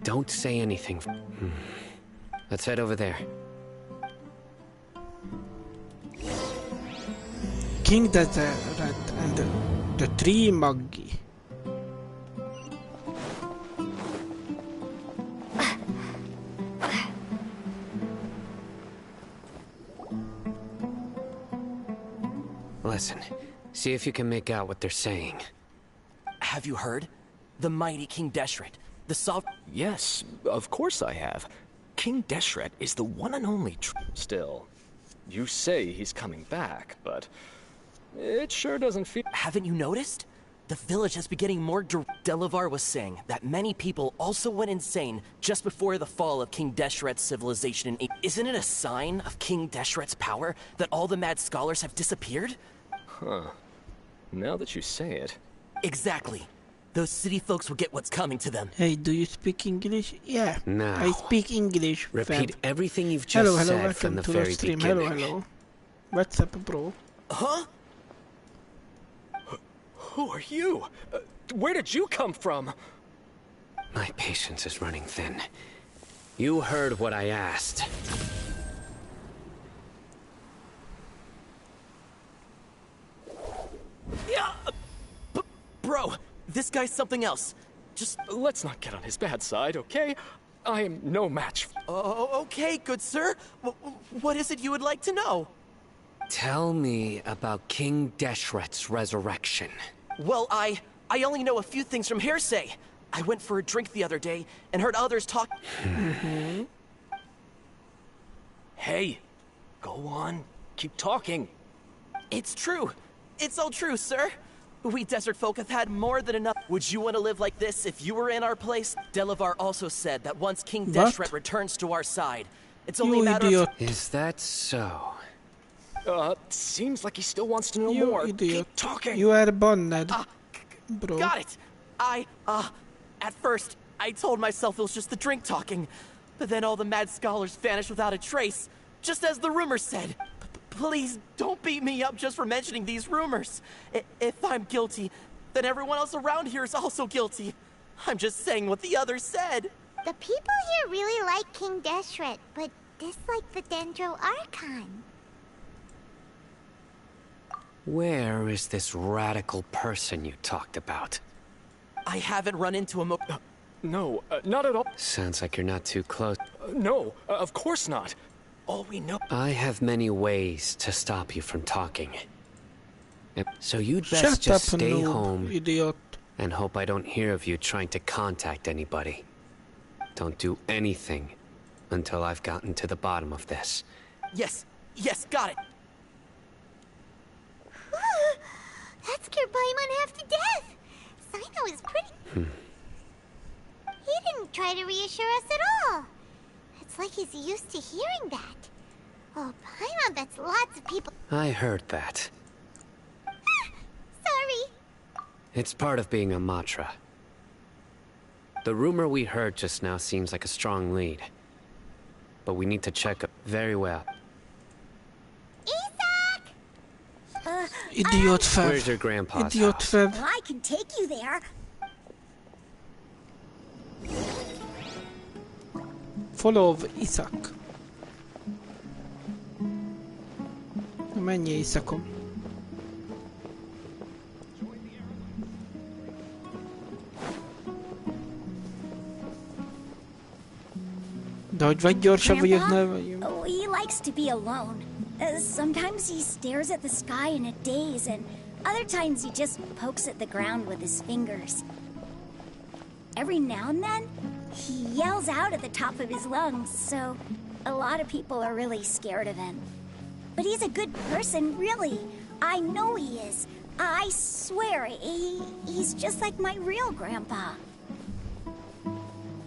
Don't say anything. Let's head over there. King Desert and the Tree Monkey. Listen, see if you can make out what they're saying. Have you heard? The mighty King Deshret, the sovereign... Yes, of course I have. King Deshret is the one and only Still, you say he's coming back, but it sure doesn't feel... Haven't you noticed? The village has been getting more Delavar was saying that many people also went insane just before the fall of King Deshret's civilization in... Isn't it a sign of King Deshret's power that all the mad scholars have disappeared? Huh. Now that you say it... Exactly. Those city folks will get what's coming to them. Hey, do you speak English? Yeah, now, I speak English. Repeat everything you've just said from the very beginning. Hello. What's up, bro? Huh? Who are you? Where did you come from? My patience is running thin. You heard what I asked. Yeah, bro, this guy's something else. Just let's not get on his bad side, okay? I am no match. Oh, okay, good sir. What is it you would like to know? Tell me about King Deshret's resurrection. Well, I only know a few things from hearsay. I went for a drink the other day and heard others talk. Hey, go on. Keep talking. It's true. It's all true, sir. We desert folk have had more than enough. Would you want to live like this if you were in our place? Delavar also said that once King Deshret returns to our side, it's only a matter of... Is that so? Seems like he still wants to know more. Idiot. Keep talking. You are bonded, bro. Got it. At first, I told myself it was just the drink talking. But then all the mad scholars vanished without a trace, just as the rumors said. Please don't beat me up just for mentioning these rumors. If I'm guilty, then everyone else around here is also guilty. I'm just saying what the others said. The people here really like King Deshret, but dislike the Dendro Archon. Where is this radical person you talked about? I haven't run into him. No, not at all. Sounds like you're not too close. No, of course not. All we know... I have many ways to stop you from talking. So you'd best just stay home, idiot, and hope I don't hear of you trying to contact anybody. Don't do anything until I've gotten to the bottom of this. Yes, got it. That scared Paimon half to death. Sino is pretty... He didn't try to reassure us at all. It's like he's used to hearing that. Oh, Paimon bets lots of people... I heard that. Sorry. It's part of being a Matra. The rumor we heard just now seems like a strong lead. But we need to check up very well. Idiot Fev. Where's your grandpa's Idiot house? Fev. Well, I can take you there. Follow Isaac. Menjél Isaacom. De hogy vagy gyorsabb vagyok, ne vagyunk. Oh, he likes to be alone. Sometimes he stares at the sky in a daze, and other times he just pokes at the ground with his fingers. Every now and then, he yells out at the top of his lungs, so a lot of people are really scared of him. But he's a good person, really. I know he is. I swear, he's just like my real grandpa.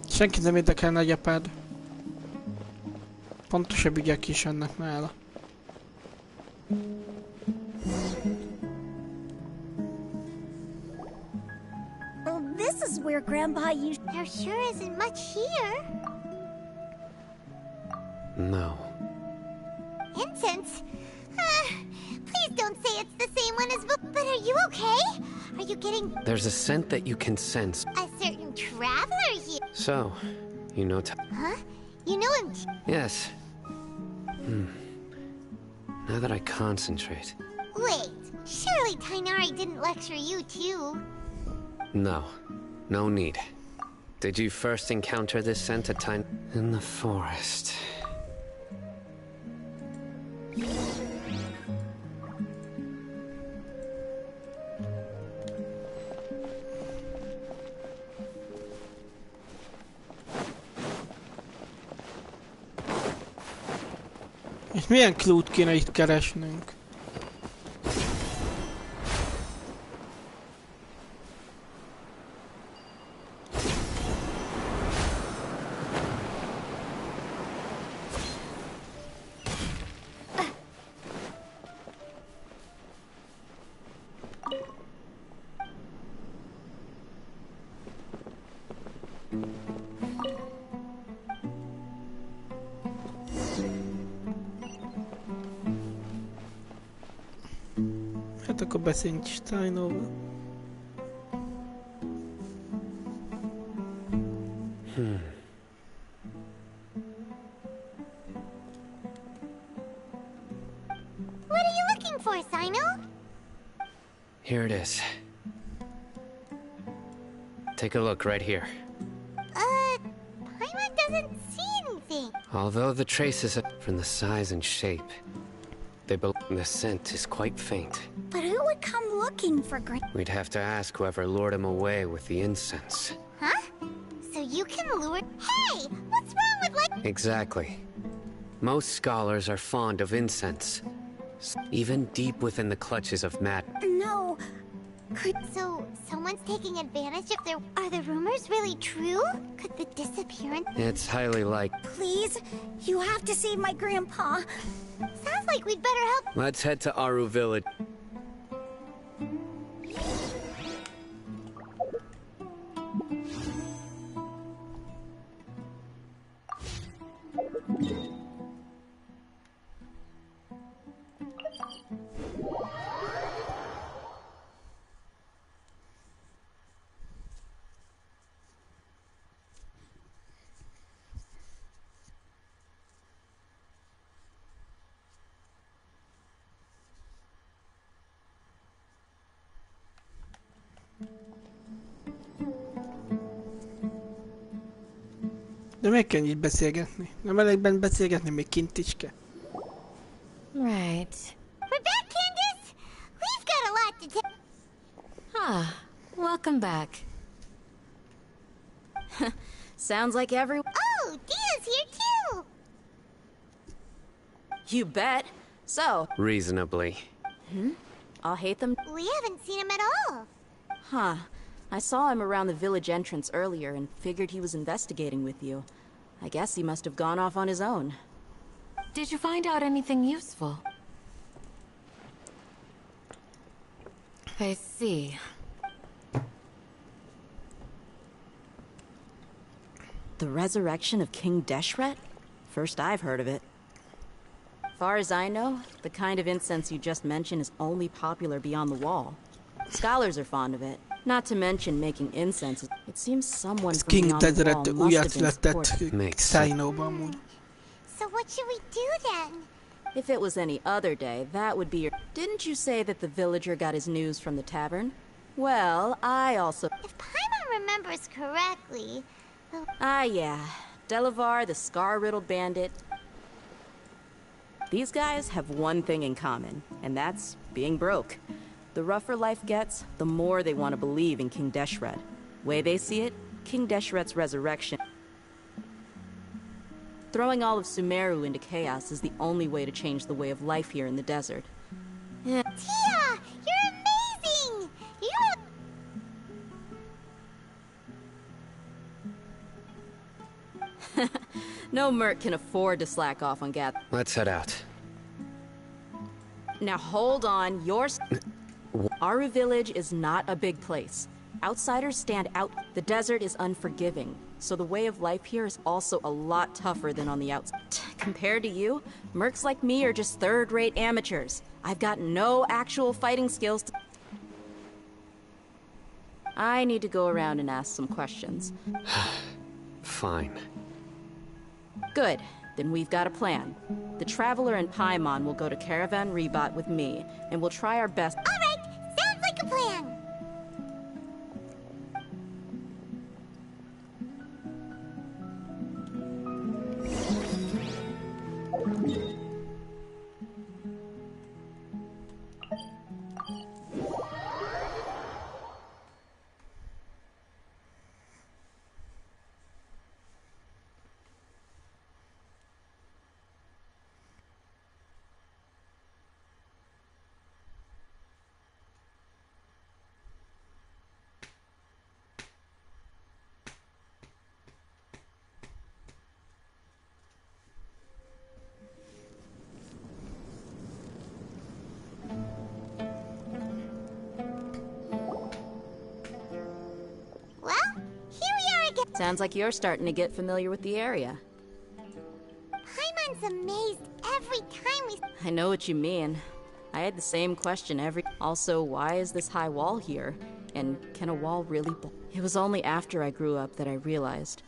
Senkit nem érdekel nagyapád. Pontosabb ügyek is vannak nála. Well, this is where Grandpa used... There sure isn't much here. No. Incense? Please don't say it's the same one as... But are you okay? Are you getting... There's a scent that you can sense. A certain traveler here. So, you know... Huh? You know him... Yes. Now that I concentrate... Wait, surely Tainari didn't lecture you too. No. No need. Did you first encounter this scent at time... in the forest? És milyen clue-t kéne itt keresnünk? Hát akkor beszéljünk Steinóval. What are you looking for, Sino? Here it is. Take a look right here. Paimon doesn't see anything. Although the traces are from the size and shape, the scent is quite faint. But who would come looking for green? We'd have to ask whoever lured him away with the incense. Huh? So you can lure— Hey! What's wrong with like— Exactly. Most scholars are fond of incense, even deep within the clutches of madness. No. So, someone's taking advantage of their— Are the rumors really true? Could the disappearance— It's highly likely. Please, you have to save my grandpa. Sounds like we'd better help— Let's head to Aru Village. De meg kell így beszélgetni. Nem elég bent beszélgetni, még kint is kell. Right. We're back, Candace! We've got a lot to tell— Ah, welcome back. Sounds like everyone— Oh, Dia's here too! You bet. So— Reasonably. I'll hate them— We haven't seen him at all. Huh. I saw him around the village entrance earlier and figured he was investigating with you. I guess he must have gone off on his own. Did you find out anything useful? I see. The resurrection of King Deshret? First I've heard of it. Far as I know, the kind of incense you just mentioned is only popular beyond the wall. Scholars are fond of it. Not to mention making incense. It seems someone from King beyond the wall Desert must have been újjászületett supportive. Steinóba amúgy. So what should we do then? If it was any other day, that would be your— Didn't you say that the villager got his news from the tavern? Well, I also— If Paimon remembers correctly— Ah, yeah. Delavar, the scar-riddled bandit. These guys have one thing in common, and that's being broke. The rougher life gets, the more they want to believe in King Deshret. Way they see it, King Deshret's resurrection. Throwing all of Sumeru into chaos is the only way to change the way of life here in the desert. Tia! You're amazing! No merc can afford to slack off on Gath. Let's head out. Now hold on, Aru Village is not a big place. Outsiders stand out. The desert is unforgiving, so the way of life here is also a lot tougher than on the outside. Compared to you, mercs like me are just third-rate amateurs. I've got no actual fighting skills to— I need to go around and ask some questions. Fine. Good. Then we've got a plan. The Traveler and Paimon will go to Caravan Rebot with me, and we'll try our best— All right! Sounds like a plan! Sounds like you're starting to get familiar with the area. Paimon's amazed every time we... I know what you mean. I had the same question every... Also, why is this high wall here? And can a wall really... It was only after I grew up that I realized.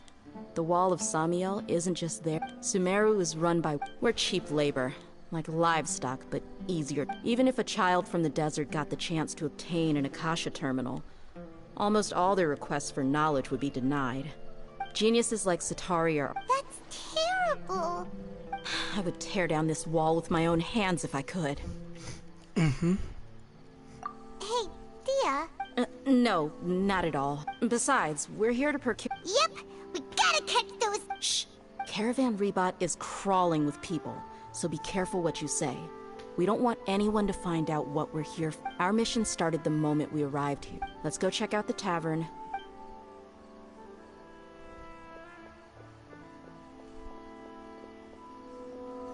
The Wall of Samiel isn't just there. Sumeru is run by... We're cheap labor. Like livestock, but easier. Even if a child from the desert got the chance to obtain an Akasha terminal, almost all their requests for knowledge would be denied. Geniuses like Satari are... That's terrible. I would tear down this wall with my own hands if I could. Mm-hmm. Hey, Dia. No, not at all. Besides, we're here to procure... Yep, we gotta catch those... Shh! Caravan Rebot is crawling with people, so be careful what you say. We don't want anyone to find out what we're here for. Our mission started the moment we arrived here. Let's go check out the tavern.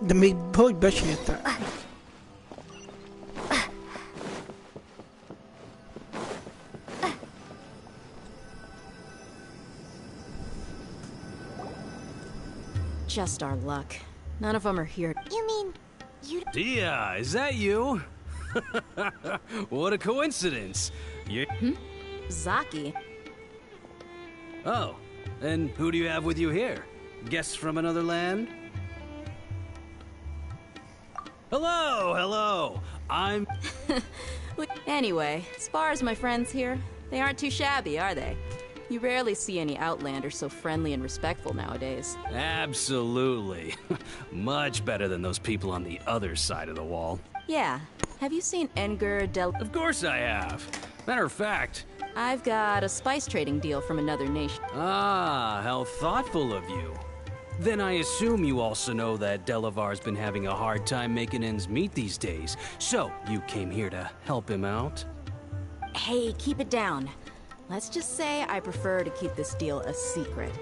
De még hogy besírtál? Just our luck. None of them are here. You mean... you... Dia, is that you? What a coincidence. You... Zaki. Oh, and who do you have with you here? Guests from another land? Hello, hello. I'm... Anyway, as far as my friends here, they aren't too shabby, are they? You rarely see any Outlanders so friendly and respectful nowadays. Absolutely. Much better than those people on the other side of the wall. Yeah. Have you seen Enger Del... Of course I have. Matter of fact... I've got a spice trading deal from another nation. Ah, how thoughtful of you. Then I assume you also know that Delavar's been having a hard time making ends meet these days. So, you came here to help him out? Hey, keep it down. Let's just say I prefer to keep this deal a secret.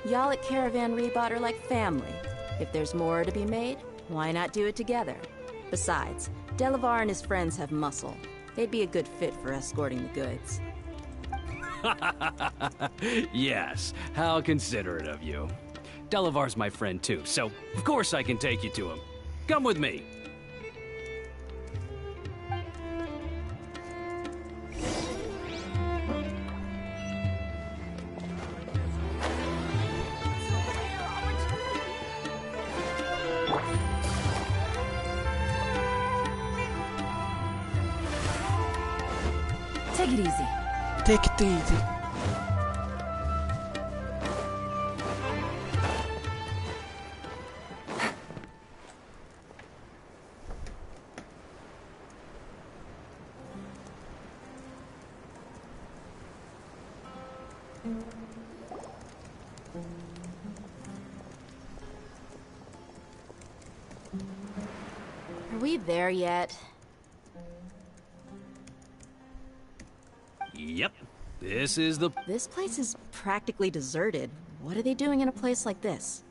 Y'all at Caravan Rebot are like family. If there's more to be made, why not do it together? Besides, Delavar and his friends have muscle. They'd be a good fit for escorting the goods. Yes, how considerate of you. Delavar's my friend too, so of course I can take you to him. Come with me. Take it easy. Take it easy. Are we there yet? Yep, this is the... This place is practically deserted. What are they doing in a place like this?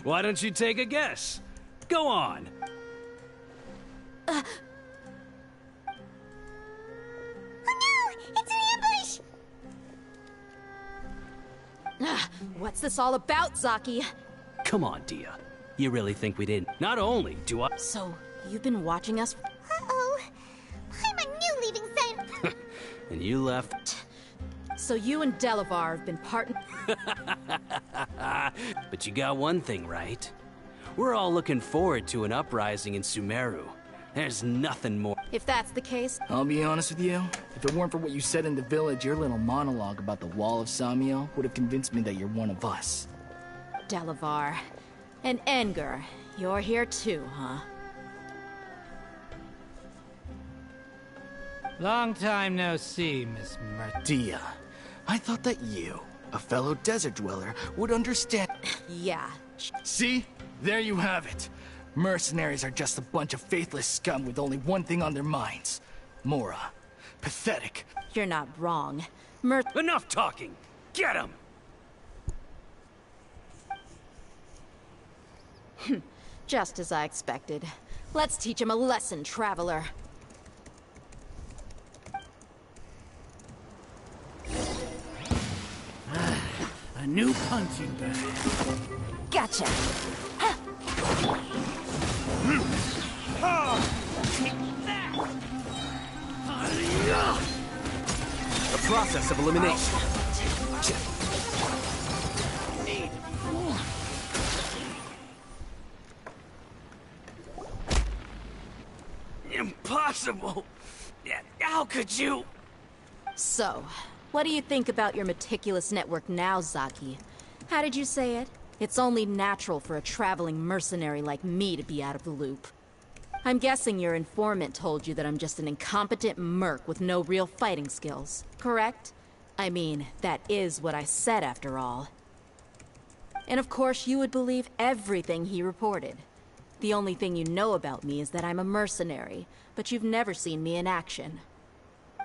Why don't you take a guess? Go on. Oh no! It's an ambush! What's this all about, Zaki? Come on, Dia. You really think we didn't? Not only do I... So, you've been watching us? Uh-oh. I'm a new leaving sign. And you left... So you and Delavar have been But you got one thing right. We're all looking forward to an uprising in Sumeru. There's nothing more... If that's the case... I'll be honest with you. If it weren't for what you said in the village, your little monologue about the Wall of Samiel would have convinced me that you're one of us. Delavar. And Enger. You're here too, huh? Long time no see, Miss Dia, I thought that you, a fellow desert dweller, would understand. Yeah. See? There you have it. Mercenaries are just a bunch of faithless scum with only one thing on their minds. Mora. Pathetic. You're not wrong. Enough talking! Get him! Just as I expected. Let's teach him a lesson, traveler. A new punching bag. Gotcha. The process of elimination. Impossible! How could you? So, what do you think about your meticulous network now, Zaki? How did you say it? It's only natural for a traveling mercenary like me to be out of the loop. I'm guessing your informant told you that I'm just an incompetent merc with no real fighting skills, correct? I mean, that is what I said after all. And of course you would believe everything he reported. The only thing you know about me is that I'm a mercenary, but you've never seen me in action.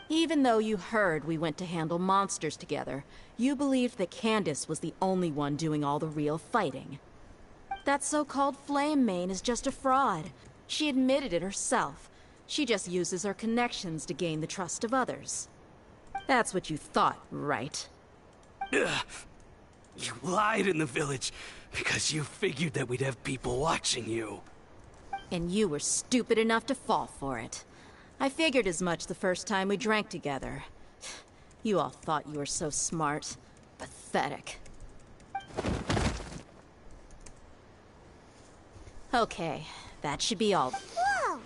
Even though you heard we went to handle monsters together, you believed that Candace was the only one doing all the real fighting. That so-called Flame Main is just a fraud. She admitted it herself. She just uses her connections to gain the trust of others. That's what you thought, right? Ugh. You lied in the village because you figured that we'd have people watching you. And you were stupid enough to fall for it. I figured as much the first time we drank together. You all thought you were so smart. Pathetic. Okay, that should be all. Whoa!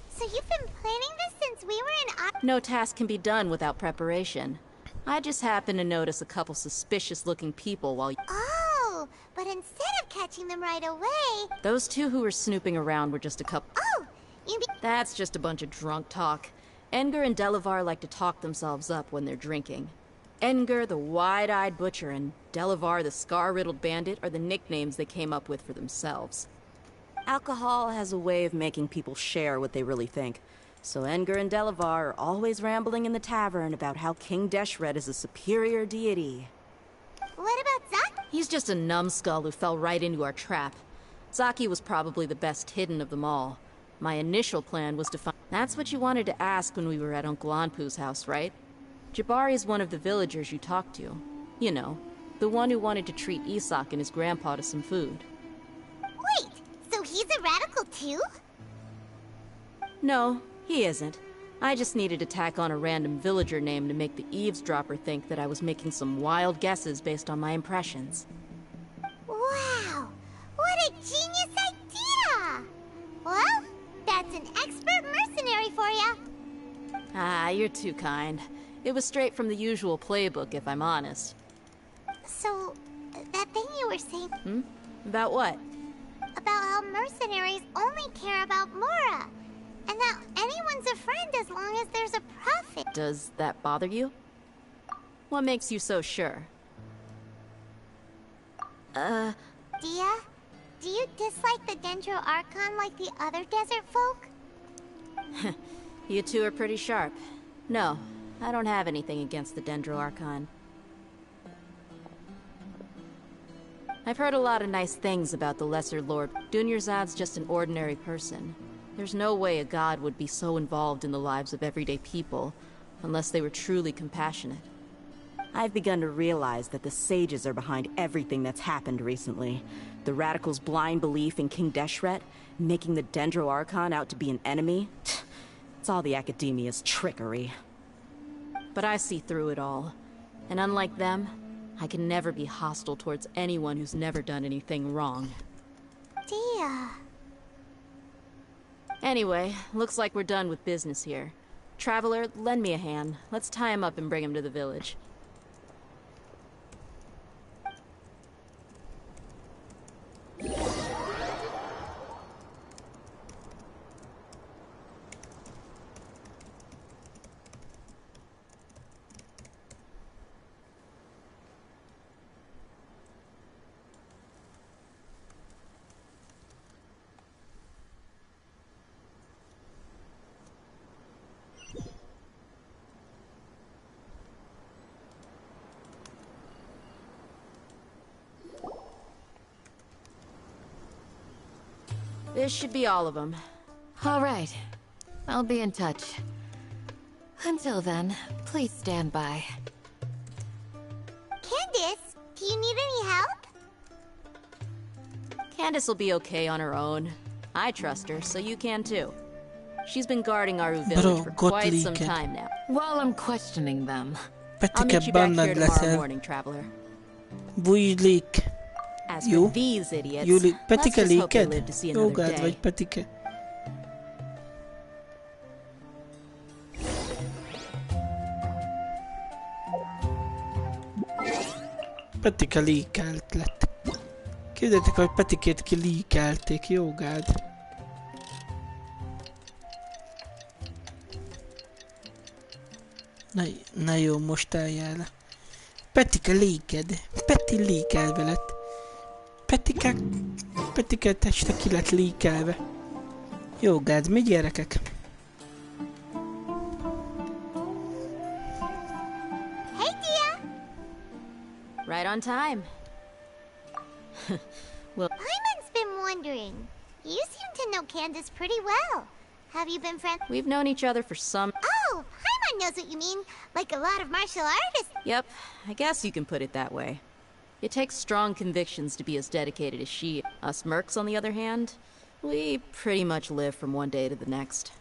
So you've been planning this since we were in... No task can be done without preparation. I just happened to notice a couple suspicious-looking people while... Oh, but instead of catching them right away... Those two who were snooping around were just a couple... Oh! You mean... That's just a bunch of drunk talk. Edgar and Delavar like to talk themselves up when they're drinking. Edgar, the wide-eyed butcher, and Delavar, the scar-riddled bandit, are the nicknames they came up with for themselves. Alcohol has a way of making people share what they really think. So Edgar and Delavar are always rambling in the tavern about how King Deshret is a superior deity. What about Zaki? He's just a numbskull who fell right into our trap. Zaki was probably the best hidden of them all. My initial plan was to find... That's what you wanted to ask when we were at Uncle Anpu's house, right? Jabari is one of the villagers you talked to. You know, the one who wanted to treat Isak and his grandpa to some food. Wait, so he's a radical too? No, he isn't. I just needed to tack on a random villager name to make the eavesdropper think that I was making some wild guesses based on my impressions. Wow! What a genius idea! Well, that's an expert mercenary for ya. Ah, you're too kind. It was straight from the usual playbook, if I'm honest. So, that thing you were saying... About what? About how mercenaries only care about Mora. And that anyone's a friend as long as there's a profit. Does that bother you? What makes you so sure? Dia? Do you dislike the Dendro Archon like the other desert folk? You two are pretty sharp. No, I don't have anything against the Dendro Archon. I've heard a lot of nice things about the Lesser Lord. Dunyarzad's just an ordinary person. There's no way a god would be so involved in the lives of everyday people, unless they were truly compassionate. I've begun to realize that the sages are behind everything that's happened recently. The radicals' blind belief in King Deshret, making the Dendro Archon out to be an enemy. It's all the Academia's trickery. But I see through it all. And unlike them, I can never be hostile towards anyone who's never done anything wrong. Dia... Anyway, looks like we're done with business here. Traveler, lend me a hand. Let's tie him up and bring him to the village. This should be all of them. All right. I'll be in touch. Until then, please stand by. Candace, do you need any help? Candace will be okay on her own. I trust her, so you can too. She's been guarding Aru village for quite some time now. While I'm questioning them, I'll meet you back here tomorrow morning, traveler. Bújlik. As Jó. for these idiots, Jó, let's Petike just hope they léked? live to see another Jogád day. vagy, Petike. Petike líkelt lett. Képzeljétek, hogy Petikét ki líkelték, jogád. Na jó, most álljál le. Petike léked. Peti lékelve lett. Petike teste ki lett lékelve. Jogád, mi gyerekek? Hey, Tia! Right on time. Well, Paimon's been wondering. You seem to know Candace pretty well. Have you been friends? we've known each other for some... Oh, Paimon knows what you mean. Like a lot of martial artists. Yep, I guess you can put it that way. It takes strong convictions to be as dedicated as she. Us mercs, on the other hand, we pretty much live from one day to the next.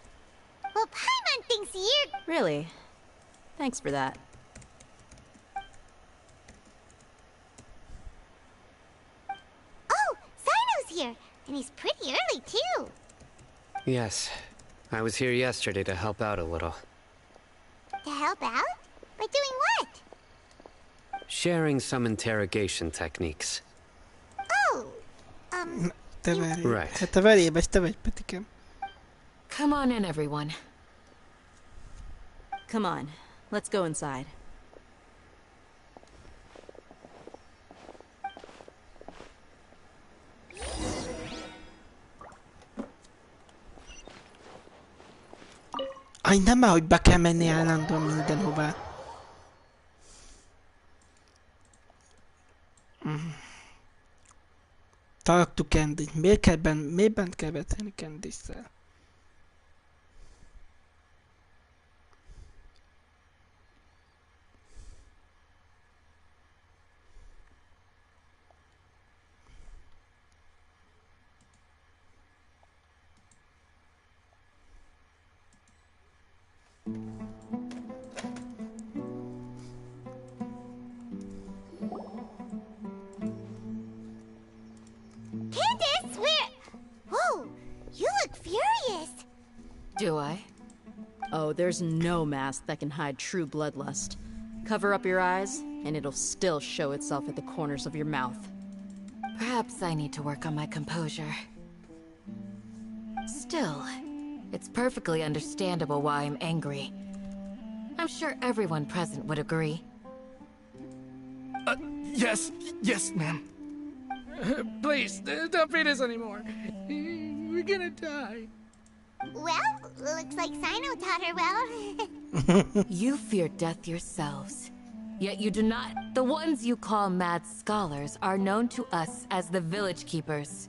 Well, Paimon thinks you're... Really? Thanks for that. Oh, Sino's here. And he's pretty early, too. Yes. I was here yesterday to help out a little. To help out? By doing what? Sharing some interrogation techniques. Oh, Te várj. Right. Hát te verébes, te vagy, Petikem. come on in, everyone. Come on, let's go inside. Aj, nem már, hogy be kell menni állandóan mindenhová. Talk to Candy. Miért bent kell beszélni Candice-szel? Candace, where... Whoa, you look furious. Do I? Oh, there's no mask that can hide true bloodlust. Cover up your eyes, and it'll still show itself at the corners of your mouth. Perhaps I need to work on my composure. Still, it's perfectly understandable why I'm angry. I'm sure everyone present would agree. Yes, ma'am. Please, don't feed us anymore. We're gonna die. Well, looks like Sino taught her well. You fear death yourselves. Yet you do not. The ones you call mad scholars are known to us as the village keepers.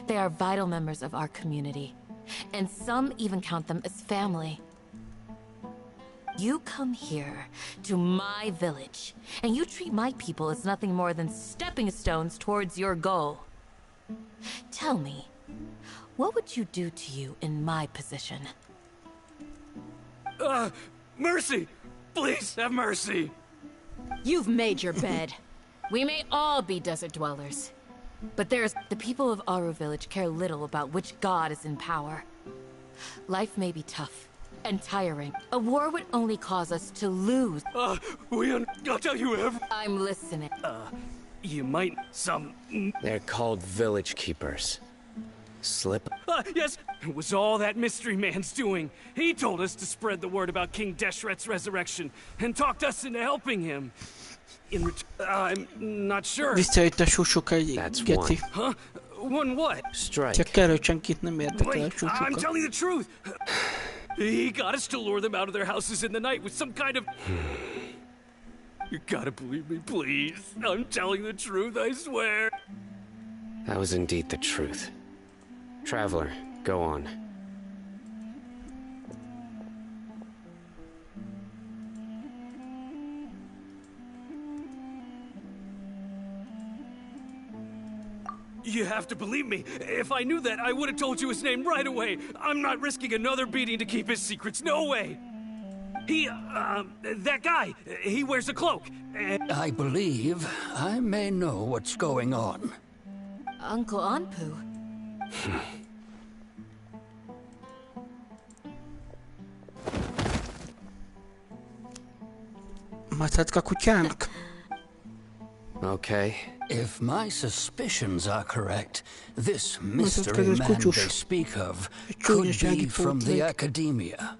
They are vital members of our community, and some even count them as family. You come here, to my village, and you treat my people as nothing more than stepping stones towards your goal. Tell me, what would you do to you in my position? Mercy! Please have mercy! You've made your bed. We may all be desert dwellers, but there's the people of Aru village care little about which god is in power. Life may be tough and tiring. A war would only cause us to lose. I'll tell you everything. I'm listening. You might They're called village keepers. Slip. Yes, it was all that mystery man's doing. He told us to spread the word about King Deshret's resurrection and talked us into helping him. I'm not sure. Visszajött a susukai, Geci. Huh? One what? Strike. Csak kell, hogy senkit nem érdekel a Wait, I'm susuka. telling the truth. He got us to lure them out of their houses in the night with some kind of... You gotta believe me, please. I'm telling the truth, I swear. That was indeed the truth. Traveler, go on. You have to believe me. If I knew that, I would have told you his name right away. I'm not risking another beating to keep his secrets. No way. That guy, he wears a cloak. And I believe I may know what's going on. Uncle Anpu. Macacka kutyának. Okay. If my suspicions are correct, this mystery man they speak of could be from the academia.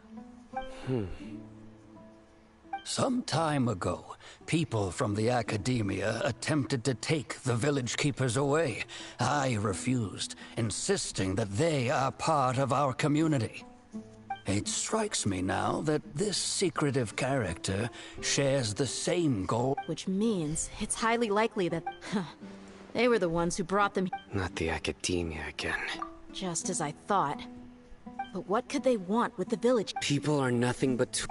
Some time ago, people from the academia attempted to take the village keepers away. I refused, insisting that they are part of our community. It strikes me now that this secretive character shares the same goal. Which means it's highly likely that they were the ones who brought them. Not the academia again. Just as I thought. But what could they want with the village? People are nothing but...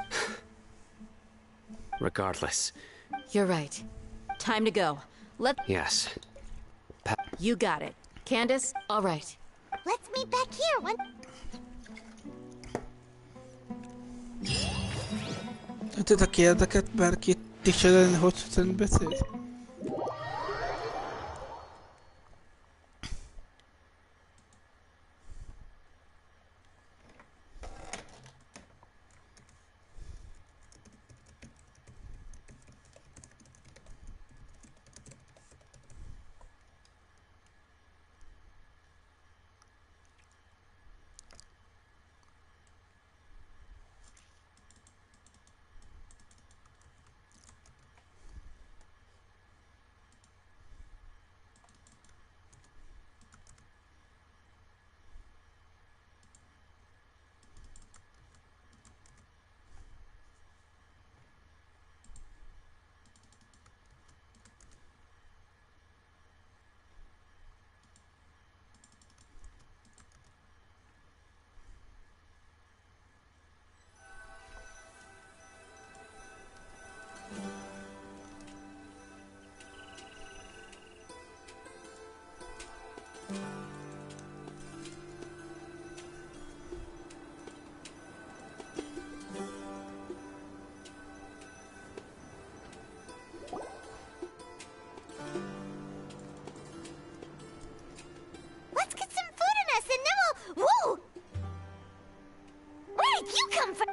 Regardless. You're right. Time to go. Yes. You got it. Candace? All right. Let's meet back here. Tudod, érdeket bárki tisztelni, hogy beszél?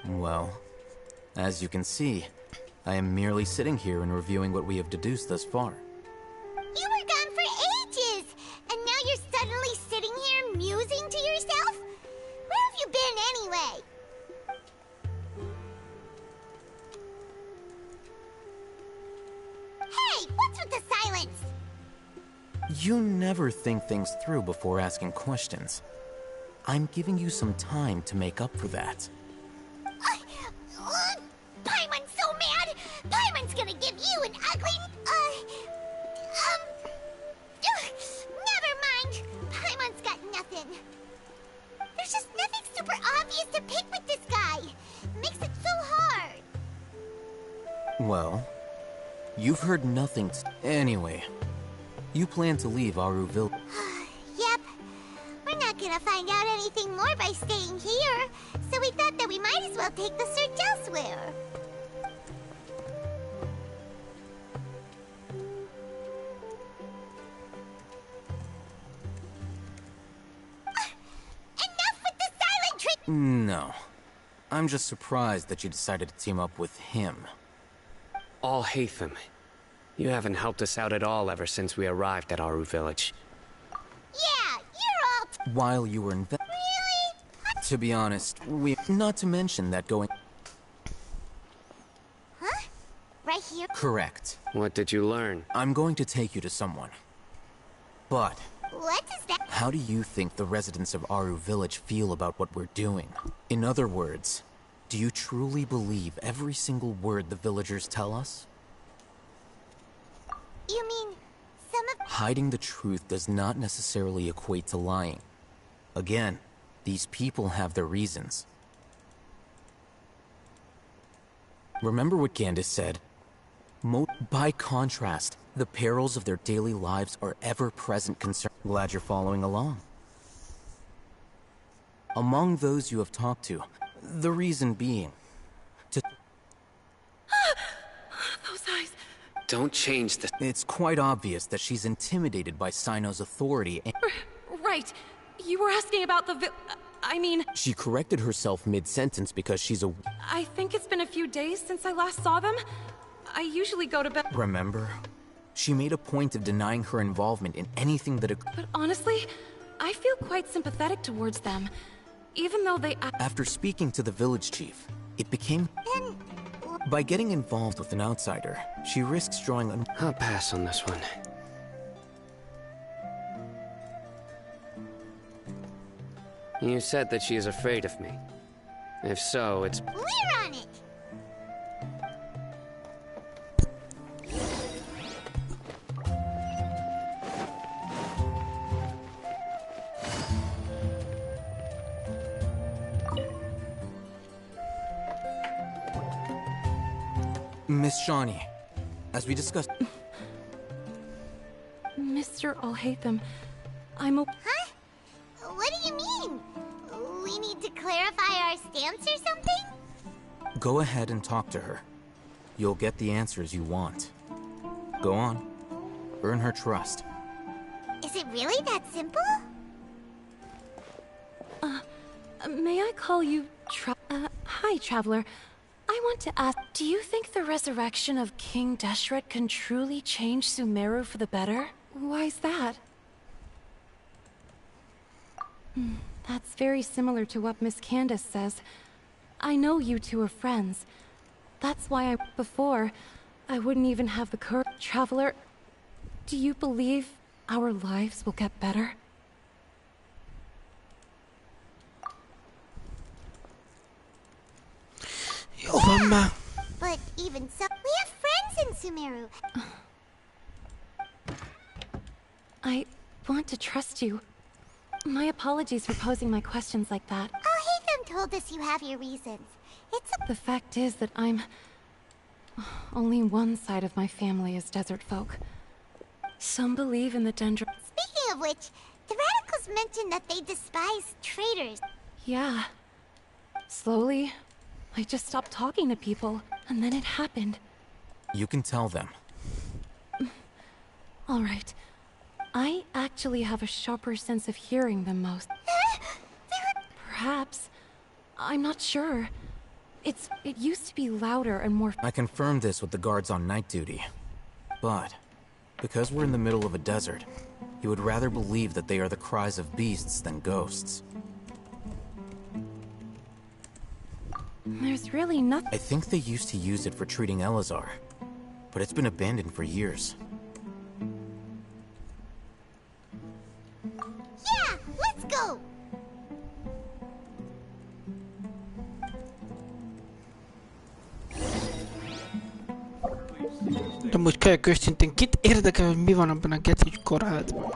Well, as you can see, I am merely sitting here and reviewing what we have deduced thus far. You were gone for ages, and now you're suddenly sitting here musing to yourself? Where have you been anyway? Hey, what's with the silence? You never think things through before asking questions. I'm giving you some time to make up for that. Paimon's so mad! Paimon's gonna give you an ugly... never mind. Paimon's got nothing. There's just nothing super obvious to pick with this guy. It makes it so hard. Well, you've heard nothing. Anyway, you plan to leave Aruville. Yep. We're not gonna find out anything more by staying here, so we thought that we might as well take the search elsewhere. Enough with the silent treatment! No. I'm just surprised that you decided to team up with him. All Hatham. You haven't helped us out at all ever since we arrived at Aru Village. Yeah, you're all... While you were in... Really? To be honest, not to mention that going... Huh? Right here? Correct. What did you learn? I'm going to take you to someone. But... What is that? How do you think the residents of Aru Village feel about what we're doing? In other words, do you truly believe every single word the villagers tell us? You mean, some of... Hiding the truth does not necessarily equate to lying. Again, these people have their reasons. Remember what Gandis said? By contrast, the perils of their daily lives are ever-present concern. Glad you're following along. Among those you have talked to, the reason being to... Those eyes. Don't change the... It's quite obvious that she's intimidated by Sino's authority and... Right. You were asking about the I mean... She corrected herself mid-sentence because she's a... I think it's been a few days since I last saw them. I usually go to bed... Remember? She made a point of denying her involvement in anything that... But honestly, I feel quite sympathetic towards them. Even though they... After speaking to the village chief, it became... By getting involved with an outsider, she risks drawing... I'll pass on this one. You said that she is afraid of me. If so, it's... We're on it! Miss Shawnee, as we discussed... Mr. Alhaitham, I'm Huh? What do you mean? We need to clarify our stance or something? Go ahead and talk to her. You'll get the answers you want. Go on. Earn her trust. Is it really that simple? May I call you hi, Traveler. I want to ask, do you think the resurrection of King Deshret can truly change Sumeru for the better? Why's that? That's very similar to what Miss Candace says. I know you two are friends. That's why before, I wouldn't even have the courage. Traveler, do you believe our lives will get better? But even so, we have friends in Sumeru. I want to trust you. My apologies for posing my questions like that. Alhaitham told us you have your reasons. The fact is that only one side of my family is desert folk. Some believe in the Dendro... Speaking of which, the radicals mentioned that they despise traitors. Yeah. Slowly, I just stopped talking to people, and then it happened. You can tell them. All right. I actually have a sharper sense of hearing than most. Perhaps. I'm not sure. It used to be louder and more... I confirmed this with the guards on night duty. But, because we're in the middle of a desert, you would rather believe that they are the cries of beasts than ghosts. There's really nothing... I think they used to use it for treating Elysia, but it's been abandoned for years. Yeah, let's go! De most kölyök őszintén, kit érdekel, hogy mi van abban a gecics korhádban?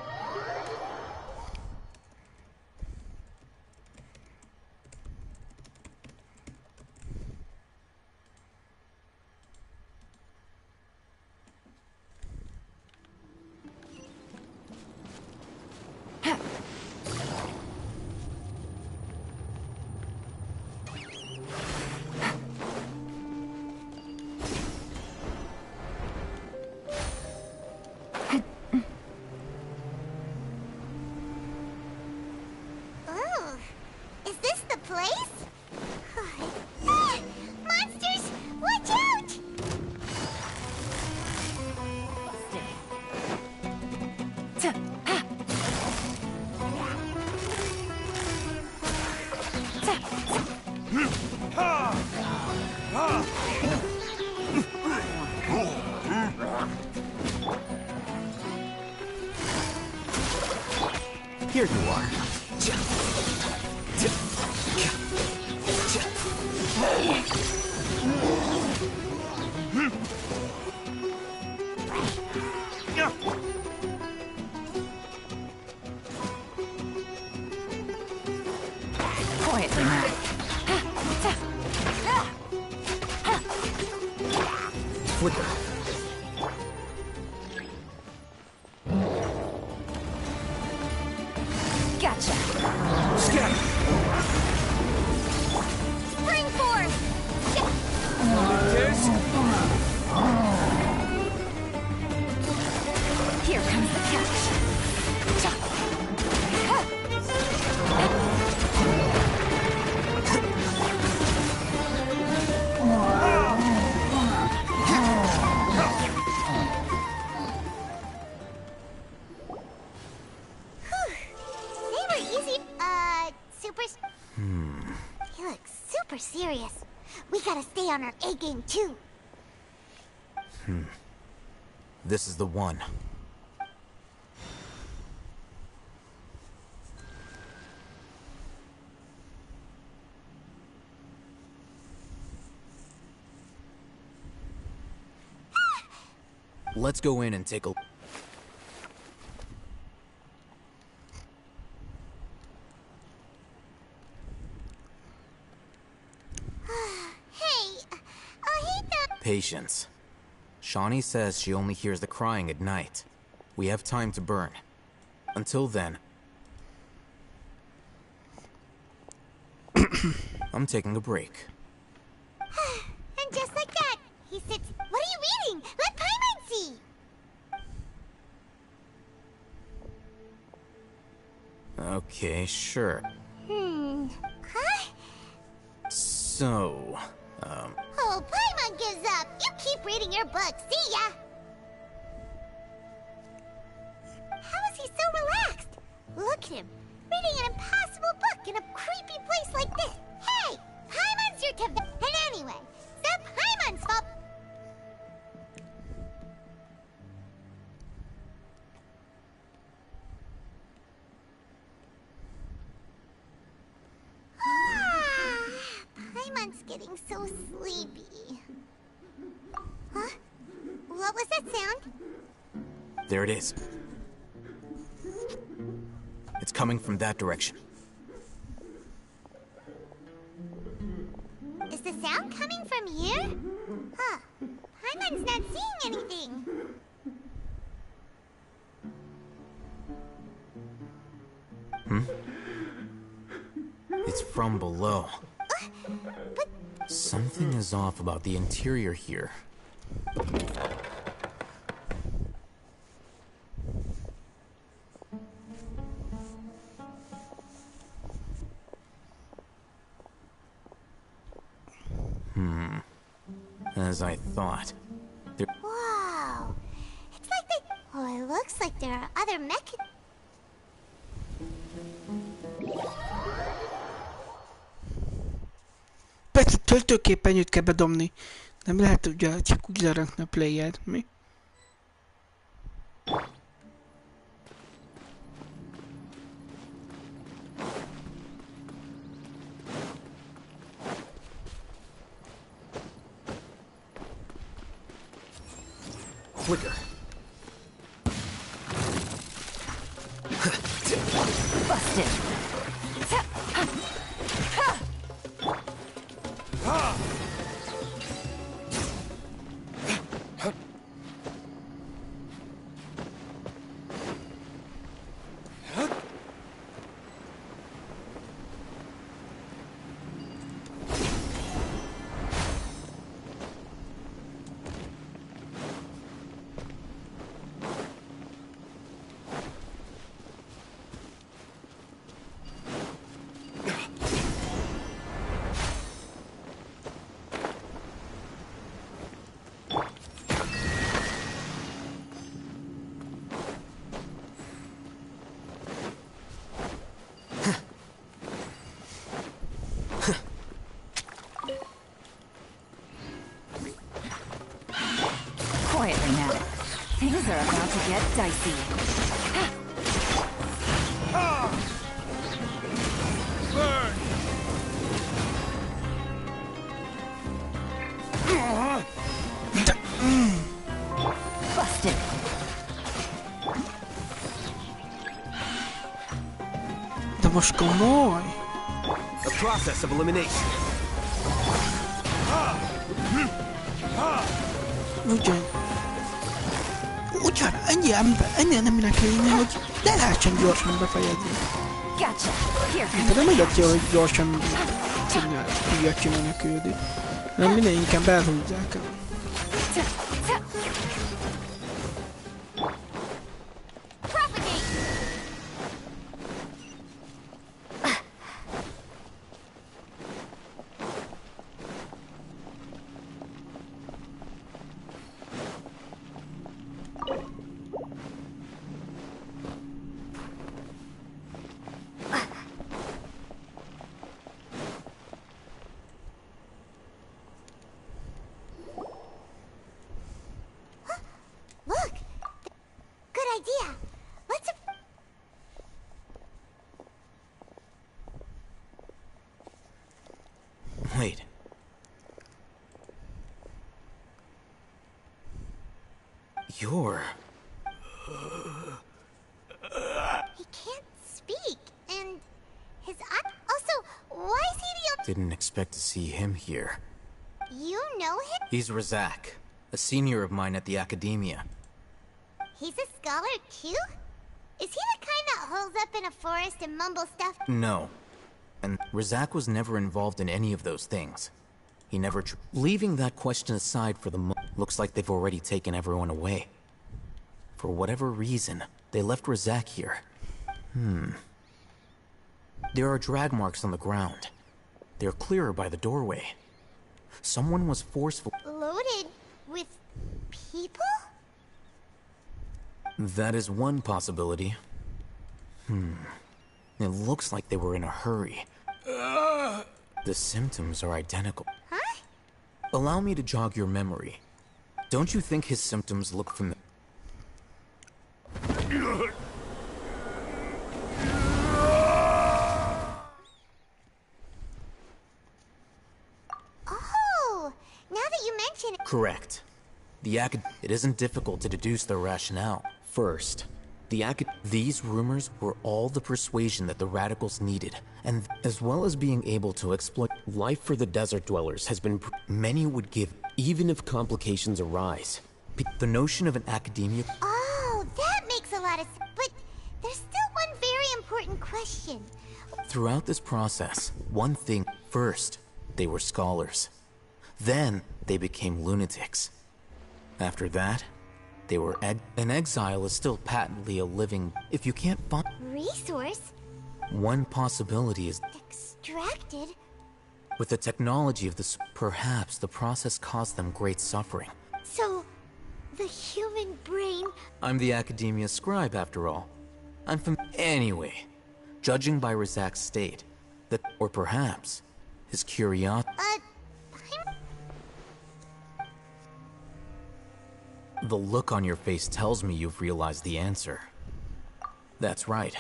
Here you are. Quietly now. Flicker. Gotcha. Scatter. Spring forth! Here comes the catch. They were easy. Super. He looks super serious. We gotta stay on our A game too. This is the one. Let's go in and take a... Patience. Shawnee says she only hears the crying at night. We have time to burn. Until then... I'm taking a break. And just like that, he sits... What are you reading? Let Paimon see! Okay, sure. Huh? So... Oh, Paimon gives up! You keep reading your book, see ya! How is he so relaxed? Look at him, reading an impossible book in a creepy place like this. Hey! Paimon's your And anyway, it's Paimon's fault. Paimon's getting so sleepy. Huh? What was that sound? there it is. It's coming from that direction. Is the sound coming from here? Huh. Paimon's not seeing anything. It's from below. Something is off about the interior here. As I thought. Wow. It's like they... Oh, it looks like there are other mech... Persze töltőképernyőt kell bedomni. Nem lehet ugye csak úgy lerakni a playert, mi? Flicker. Busted. Quietly now. Things are about to get dicey. Burn! Busted. De most komoly. A process of elimination. Ugyan, ennyire nem minek kéne, hogy ne lehessen gyorsan befejezni. De nem adja, hogy gyorsan tudják csinálni a küldét. Nem minél inkább elhúzzák el. Wait. You're... He can't speak, and his eye... Also, why is he the... Didn't expect to see him here. You know him? He's Razak, a senior of mine at the academia. He's a scholar, too? Is he the kind that holes up in a forest and mumbles stuff? No. And Razak was never involved in any of those things. He never leaving that question aside for the looks like they've already taken everyone away. For whatever reason, they left Razak here. There are drag marks on the ground. They're clearer by the doorway. Someone was forceful. Loaded with people? That is one possibility. It looks like they were in a hurry. The symptoms are identical. Huh? Allow me to jog your memory. Don't you think his symptoms look familiar? Oh, now that you mention it... Correct. It isn't difficult to deduce their rationale. First, these rumors were all the persuasion that the radicals needed, and as well as being able to exploit life for the desert dwellers has been many would give, even if complications arise. The notion of an academia... Oh, that makes a lot of sense. But there's still one very important question. Throughout this process, one thing... First, they were scholars. Then, they became lunatics. After that, they were an exile is still patently a living... If you can't find... Resource? One possibility is... Extracted? With the technology of this... Perhaps the process caused them great suffering. So, the human brain... I'm the academia scribe, after all. I'm from... Anyway, judging by Razak's state, that... Or perhaps, his curiosity... The look on your face tells me you've realized the answer. That's right.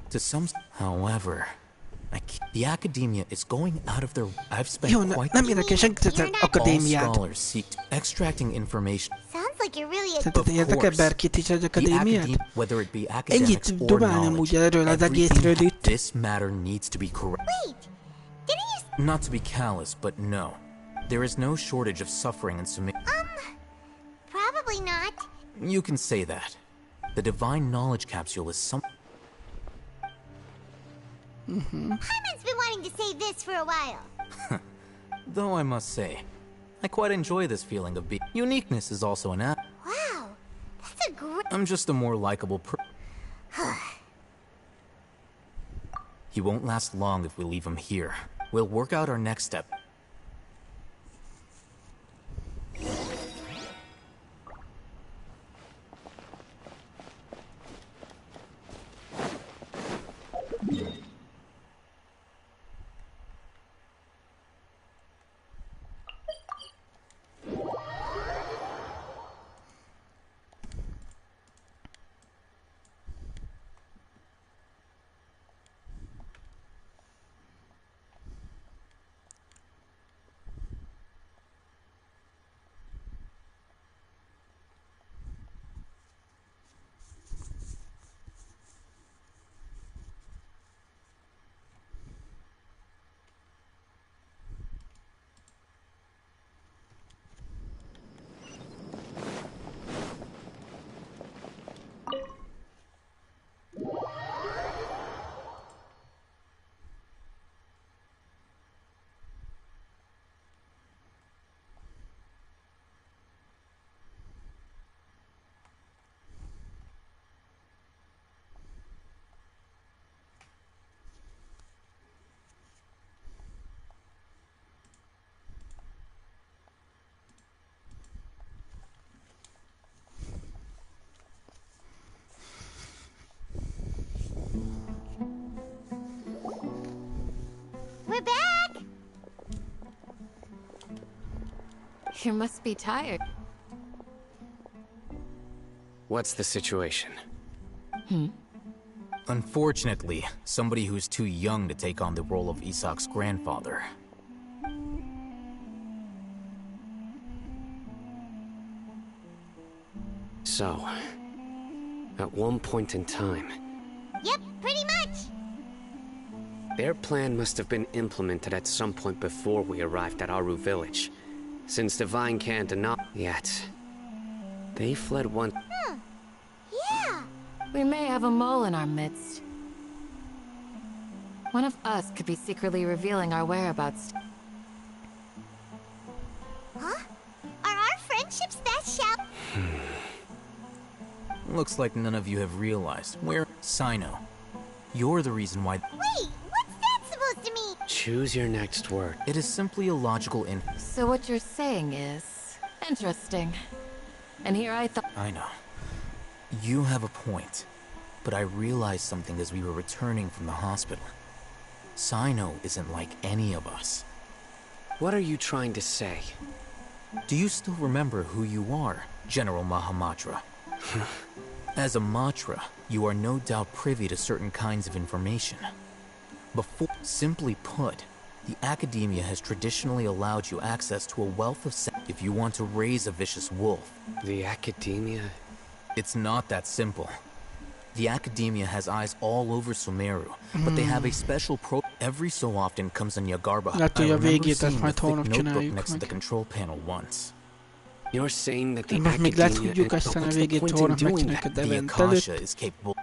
To some... However, the academia is going out of their... I've spent quite... Scholars seek extracting information. Sounds like you're really a... Szerinted érdekel bárkit is az akadémiát? Whether it be academics Ennyit or dobálnám úgy erről az egészről itt. This matter needs to be correct. Wait, didn't you... Not to be callous, but no. There is no shortage of suffering in Sumeru. Probably not. You can say that. The divine knowledge capsule is some... Hyman's been wanting to say this for a while. Though I must say, I quite enjoy this feeling of being... Uniqueness is also an app. Wow, that's a great... I'm just a more likable He won't last long if we leave him here. We'll work out our next step. We're back! You must be tired. What's the situation? Unfortunately, somebody who's too young to take on the role of Isak's grandfather. So, at one point in time, Yep, pretty much. their plan must have been implemented at some point before we arrived at Aru village. Since Divine can't deny yet, they fled one. Yeah. We may have a mole in our midst. One of us could be secretly revealing our whereabouts. Huh? Are our friendships that shallow? Looks like none of you have realized where Sino. You're the reason why. Wait, what's that supposed to mean? Choose your next word. It is simply a logical So what you're saying is interesting. And here I thought. I know. You have a point. But I realized something as we were returning from the hospital. Sino isn't like any of us. What are you trying to say? Do you still remember who you are, General Mahamatra? As a Matra, you are no doubt privy to certain kinds of information. Simply put, the Academia has traditionally allowed you access to a wealth of if you want to raise a vicious wolf. The Academia? It's not that simple. The Academia has eyes all over Sumeru, but they have a special every so often comes on Yagarba. I remember seeing the thick notebook next to the control panel once. You're saying that the Most még lehet tudjuk aztán a végét tornak meg neked The event Akasha előtt. is capable.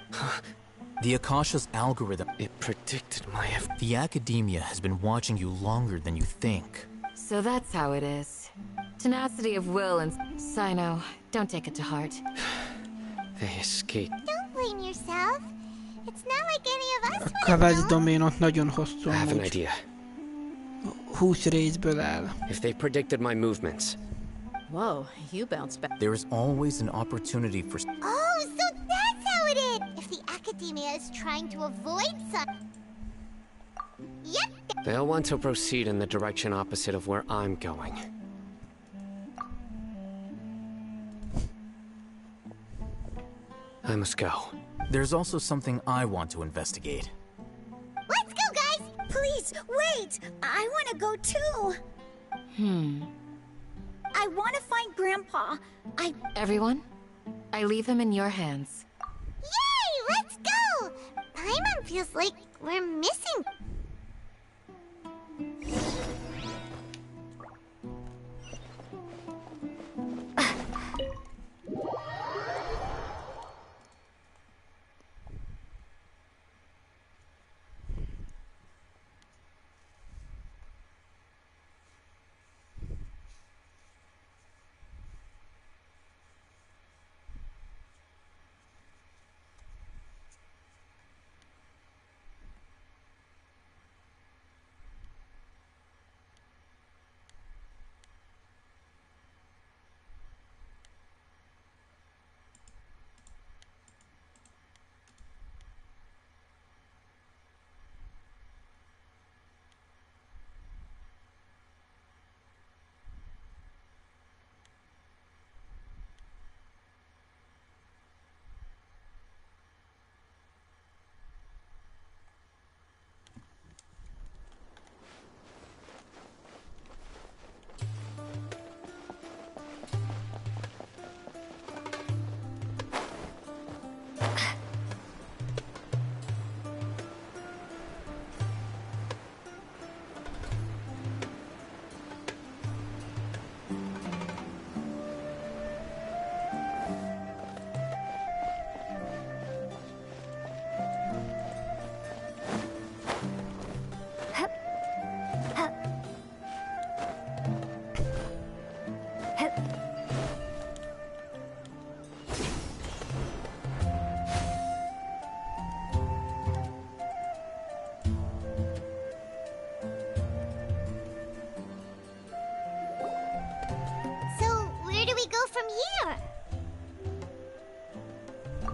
The Akasha's algorithm. It predicted my. The Academia has been watching you longer than you think. So that's how it is. Tenacity of will and Sino, don't take it to heart. They escaped. Don't blame yourself. It's not like any of us. A Kavaz doménot nagyon hosszú I have an amúgy. idea. 20 részből áll. If they predicted my movements. Whoa, you bounced back. There is always an opportunity for. Oh, so that's how it is! If the Academia is trying to avoid some... Yep. They'll want to proceed in the direction opposite of where I'm going. I must go. There's also something I want to investigate. Let's go, guys! Please, wait! I want to go too! I want to find Grandpa. Everyone, I leave him in your hands. Yay! Let's go! Paimon feels like we're missing...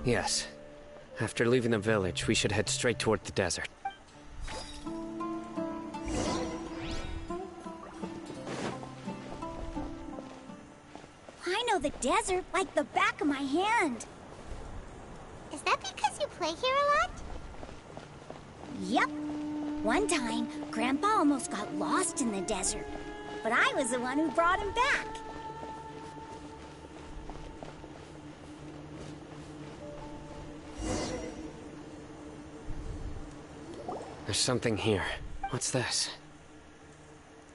Yes. After leaving the village, we should head straight toward the desert. the desert like the back of my hand. Is that because you play here a lot? Yep. One time, Grandpa almost got lost in the desert, but I was the one who brought him back. There's something here. What's this?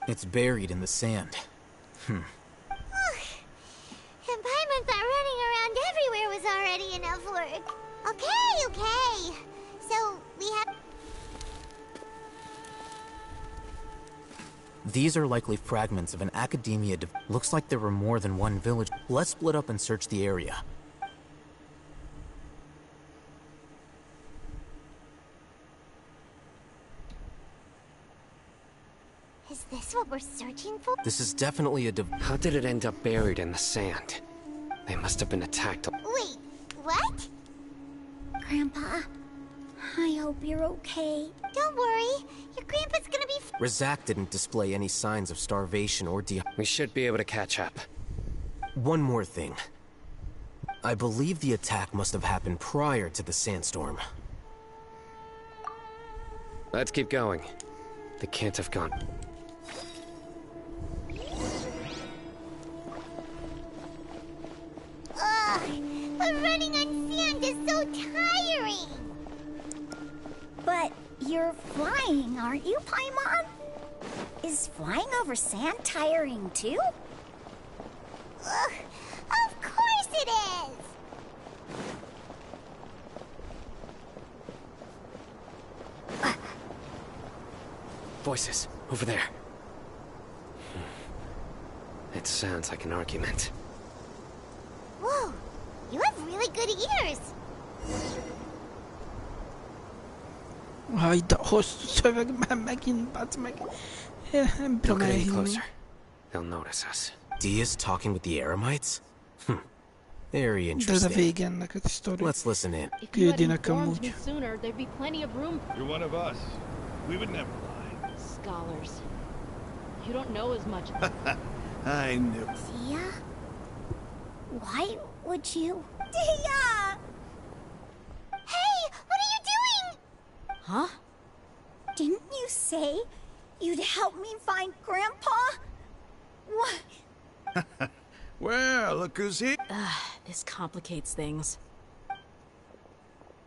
It's buried in the sand. And Paimon thought running around everywhere was already enough work. Okay. So, we have... These are likely fragments of an academia. Looks like there were more than one village. Let's split up and search the area. Is this what we're searching for? This is definitely a How did it end up buried in the sand? They must have been attacked. Wait, what? Grandpa, I hope you're okay. Don't worry, your grandpa's gonna be... Razak didn't display any signs of starvation or We should be able to catch up. One more thing. I believe the attack must have happened prior to the sandstorm. Let's keep going. They can't have gone. Ugh, but running on sand is so tiring. But you're flying, aren't you, Paimon? Is flying over sand tiring too? Ugh, of course it is. Voices, over there. It sounds like an argument. Whoa, you have really good ears. Hajda, hosszú szövegben megint, bazd meg. Nem bírom Don't get any elhinni. closer. They'll notice us. Dia's talking with the Eremites? Very De ez a interesting. vége ennek a sztori. Let's listen in. Küldi nekem informed úgy. me sooner, there'd be plenty of room. You're one of us. We would never lie. Scholars. You don't know as much. I knew. Dia? Why would you? Dia! Hey, what are you doing? Huh? Didn't you say you'd help me find Grandpa? What? Well, look who's here. This complicates things.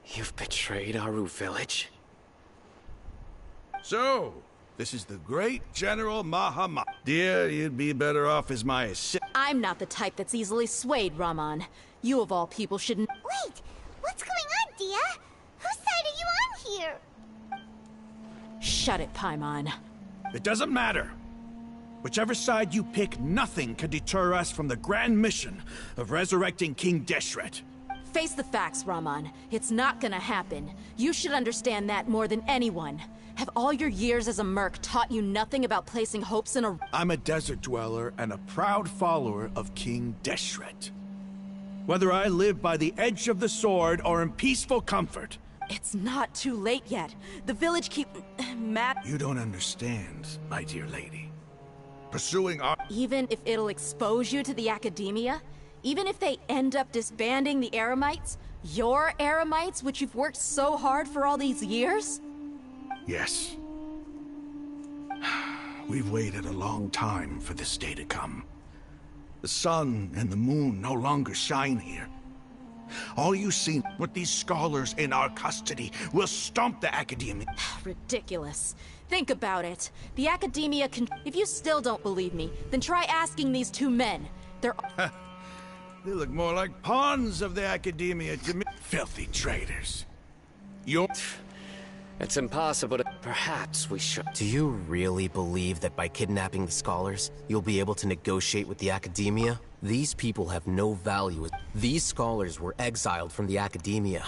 You've betrayed Aru village? So, this is the great General Mahamat. Dear, you'd be better off as my assistant. I'm not the type that's easily swayed, Raman. You of all people shouldn't. Wait, what's going on, Dia? Whose side are you on here? Shut it, Paimon. It doesn't matter. Whichever side you pick, nothing can deter us from the grand mission of resurrecting King Deshret. Face the facts, Raman. It's not gonna happen. You should understand that more than anyone. Have all your years as a merc taught you nothing about placing hopes in a... I'm a desert dweller and a proud follower of King Deshret. Whether I live by the edge of the sword or in peaceful comfort. It's not too late yet. The village keep... Matt... You don't understand, my dear lady. Pursuing our... Even if it'll expose you to the academia, even if they end up disbanding the Eremites, your Eremites, which you've worked so hard for all these years? Yes. We've waited a long time for this day to come. The sun and the moon no longer shine here. All you see with these scholars in our custody will stomp the academia. Ridiculous. Think about it. The academia can... If you still don't believe me, then try asking these two men. They're... They look more like pawns of the academia to me. Filthy traitors. You're... It's impossible to... Perhaps we should... Do you really believe that by kidnapping the scholars, you'll be able to negotiate with the academia? These people have no value. These scholars were exiled from the academia.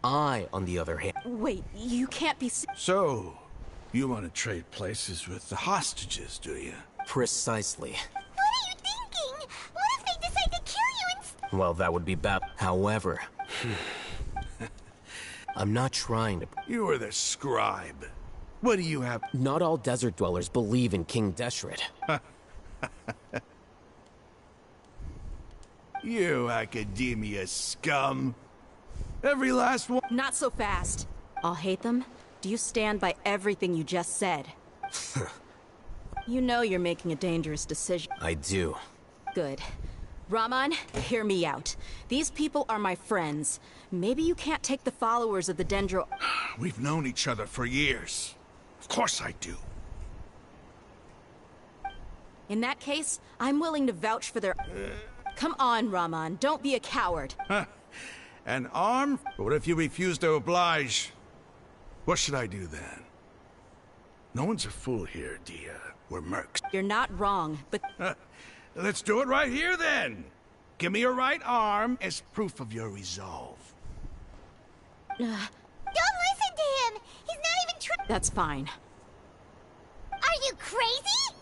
I, on the other hand... Wait, you can't be... So, you want to trade places with the hostages, do you? Precisely. What are you thinking? What if they decide to kill you instead? Well, that would be bad. However... I'm not trying to... You are the scribe. What do you have? Not all desert dwellers believe in King Deshret. You academia scum. Every last one. Not so fast. I'll hate them. Do you stand by everything you just said? You know you're making a dangerous decision. I do. Good. Rahman, hear me out. These people are my friends. Maybe you can't take the followers of the Dendro... We've known each other for years. Of course I do. In that case, I'm willing to vouch for their... Come on, Rahman, don't be a coward. An arm? But what if you refuse to oblige? What should I do then? No one's a fool here, Dia. We're mercs. You're not wrong, but... Let's do it right here, then. Give me your right arm as proof of your resolve. Don't listen to him! He's not even trying. That's fine. Are you crazy?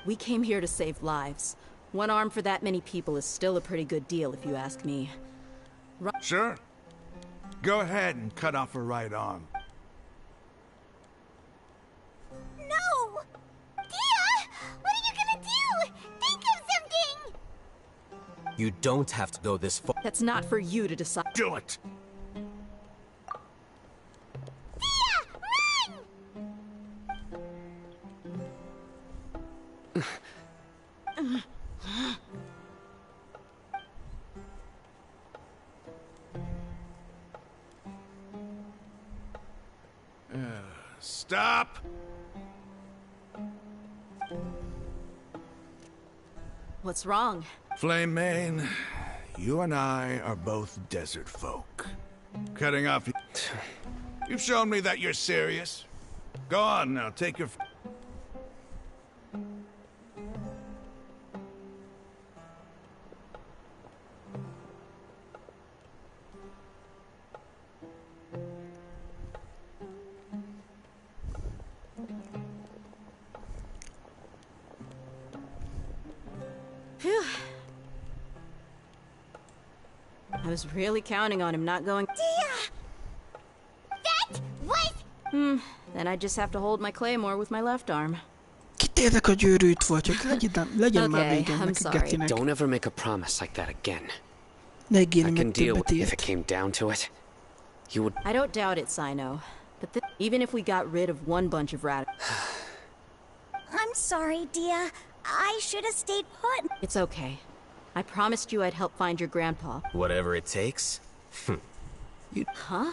We came here to save lives. One arm for that many people is still a pretty good deal, if you ask me. Sure. Go ahead and cut off her right arm. No! Dia! What are you gonna do? Think of something! You don't have to go this far. That's not for you to decide. Do it! Stop! What's wrong? Flame Mane, you and I are both desert folk. Cutting off... You've shown me that you're serious. Go on now, take your... I was really counting on him not going... Dia! That was... Then I just have to hold my claymore with my left arm. Kitérek a gyűrűt volt, csak legyen már Okay, vége I'm ennek a sorry. getinek. Don't ever make a promise like that again. Ne I ígérj can meg deal többet with if ilyet. it came down to it. You would... I don't doubt it, Sino. But even if we got rid of one bunch of radicals... I'm sorry, Dia. I should have stayed put. It's okay. I promised you I'd help find your grandpa. Whatever it takes. Huh?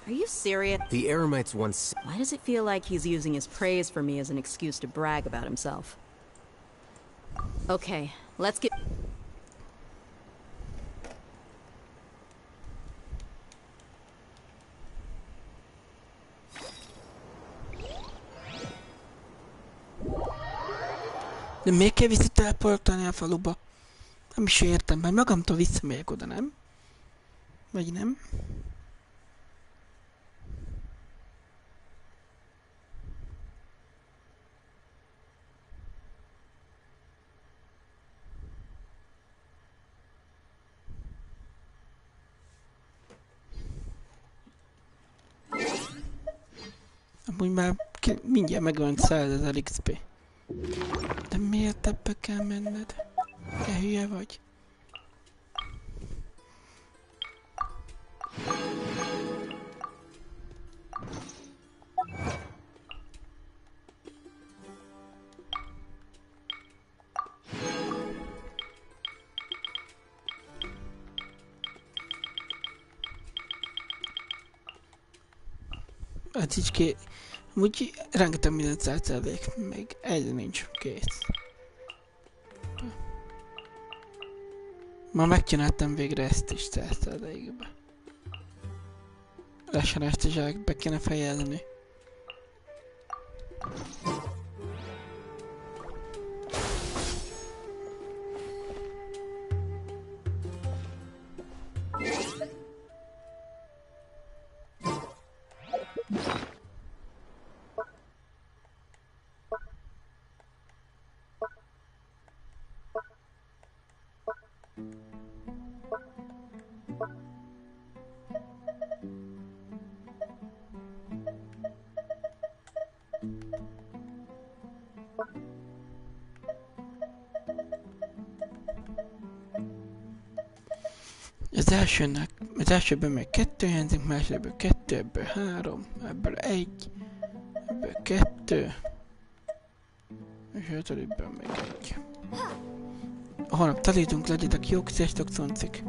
Are you serious? The Eremites once... Why does it feel like he's using his praise for me as an excuse to brag about himself? Okay, let's get... De miért kell visszateleportálni a faluba? Nem is értem, mert magamtól visszamegyek oda, nem? Vagy nem? Amúgy már mindjárt megvan 100 000 XP. De miért ebbe kell menned? Te hülye vagy? Hát így úgy rengeteg mindent 100%, még ez nincs kész. Ma megcsináltam végre ezt is 100%-ba. Lassan ezt is be kéne fejezni. Az elsőből még 2 hiányzik, másodból 2, ebből 3, ebből 1, ebből 2, és ötödikből még 1. Holnap találunk, legyetek jók, sziasztok, szoncik!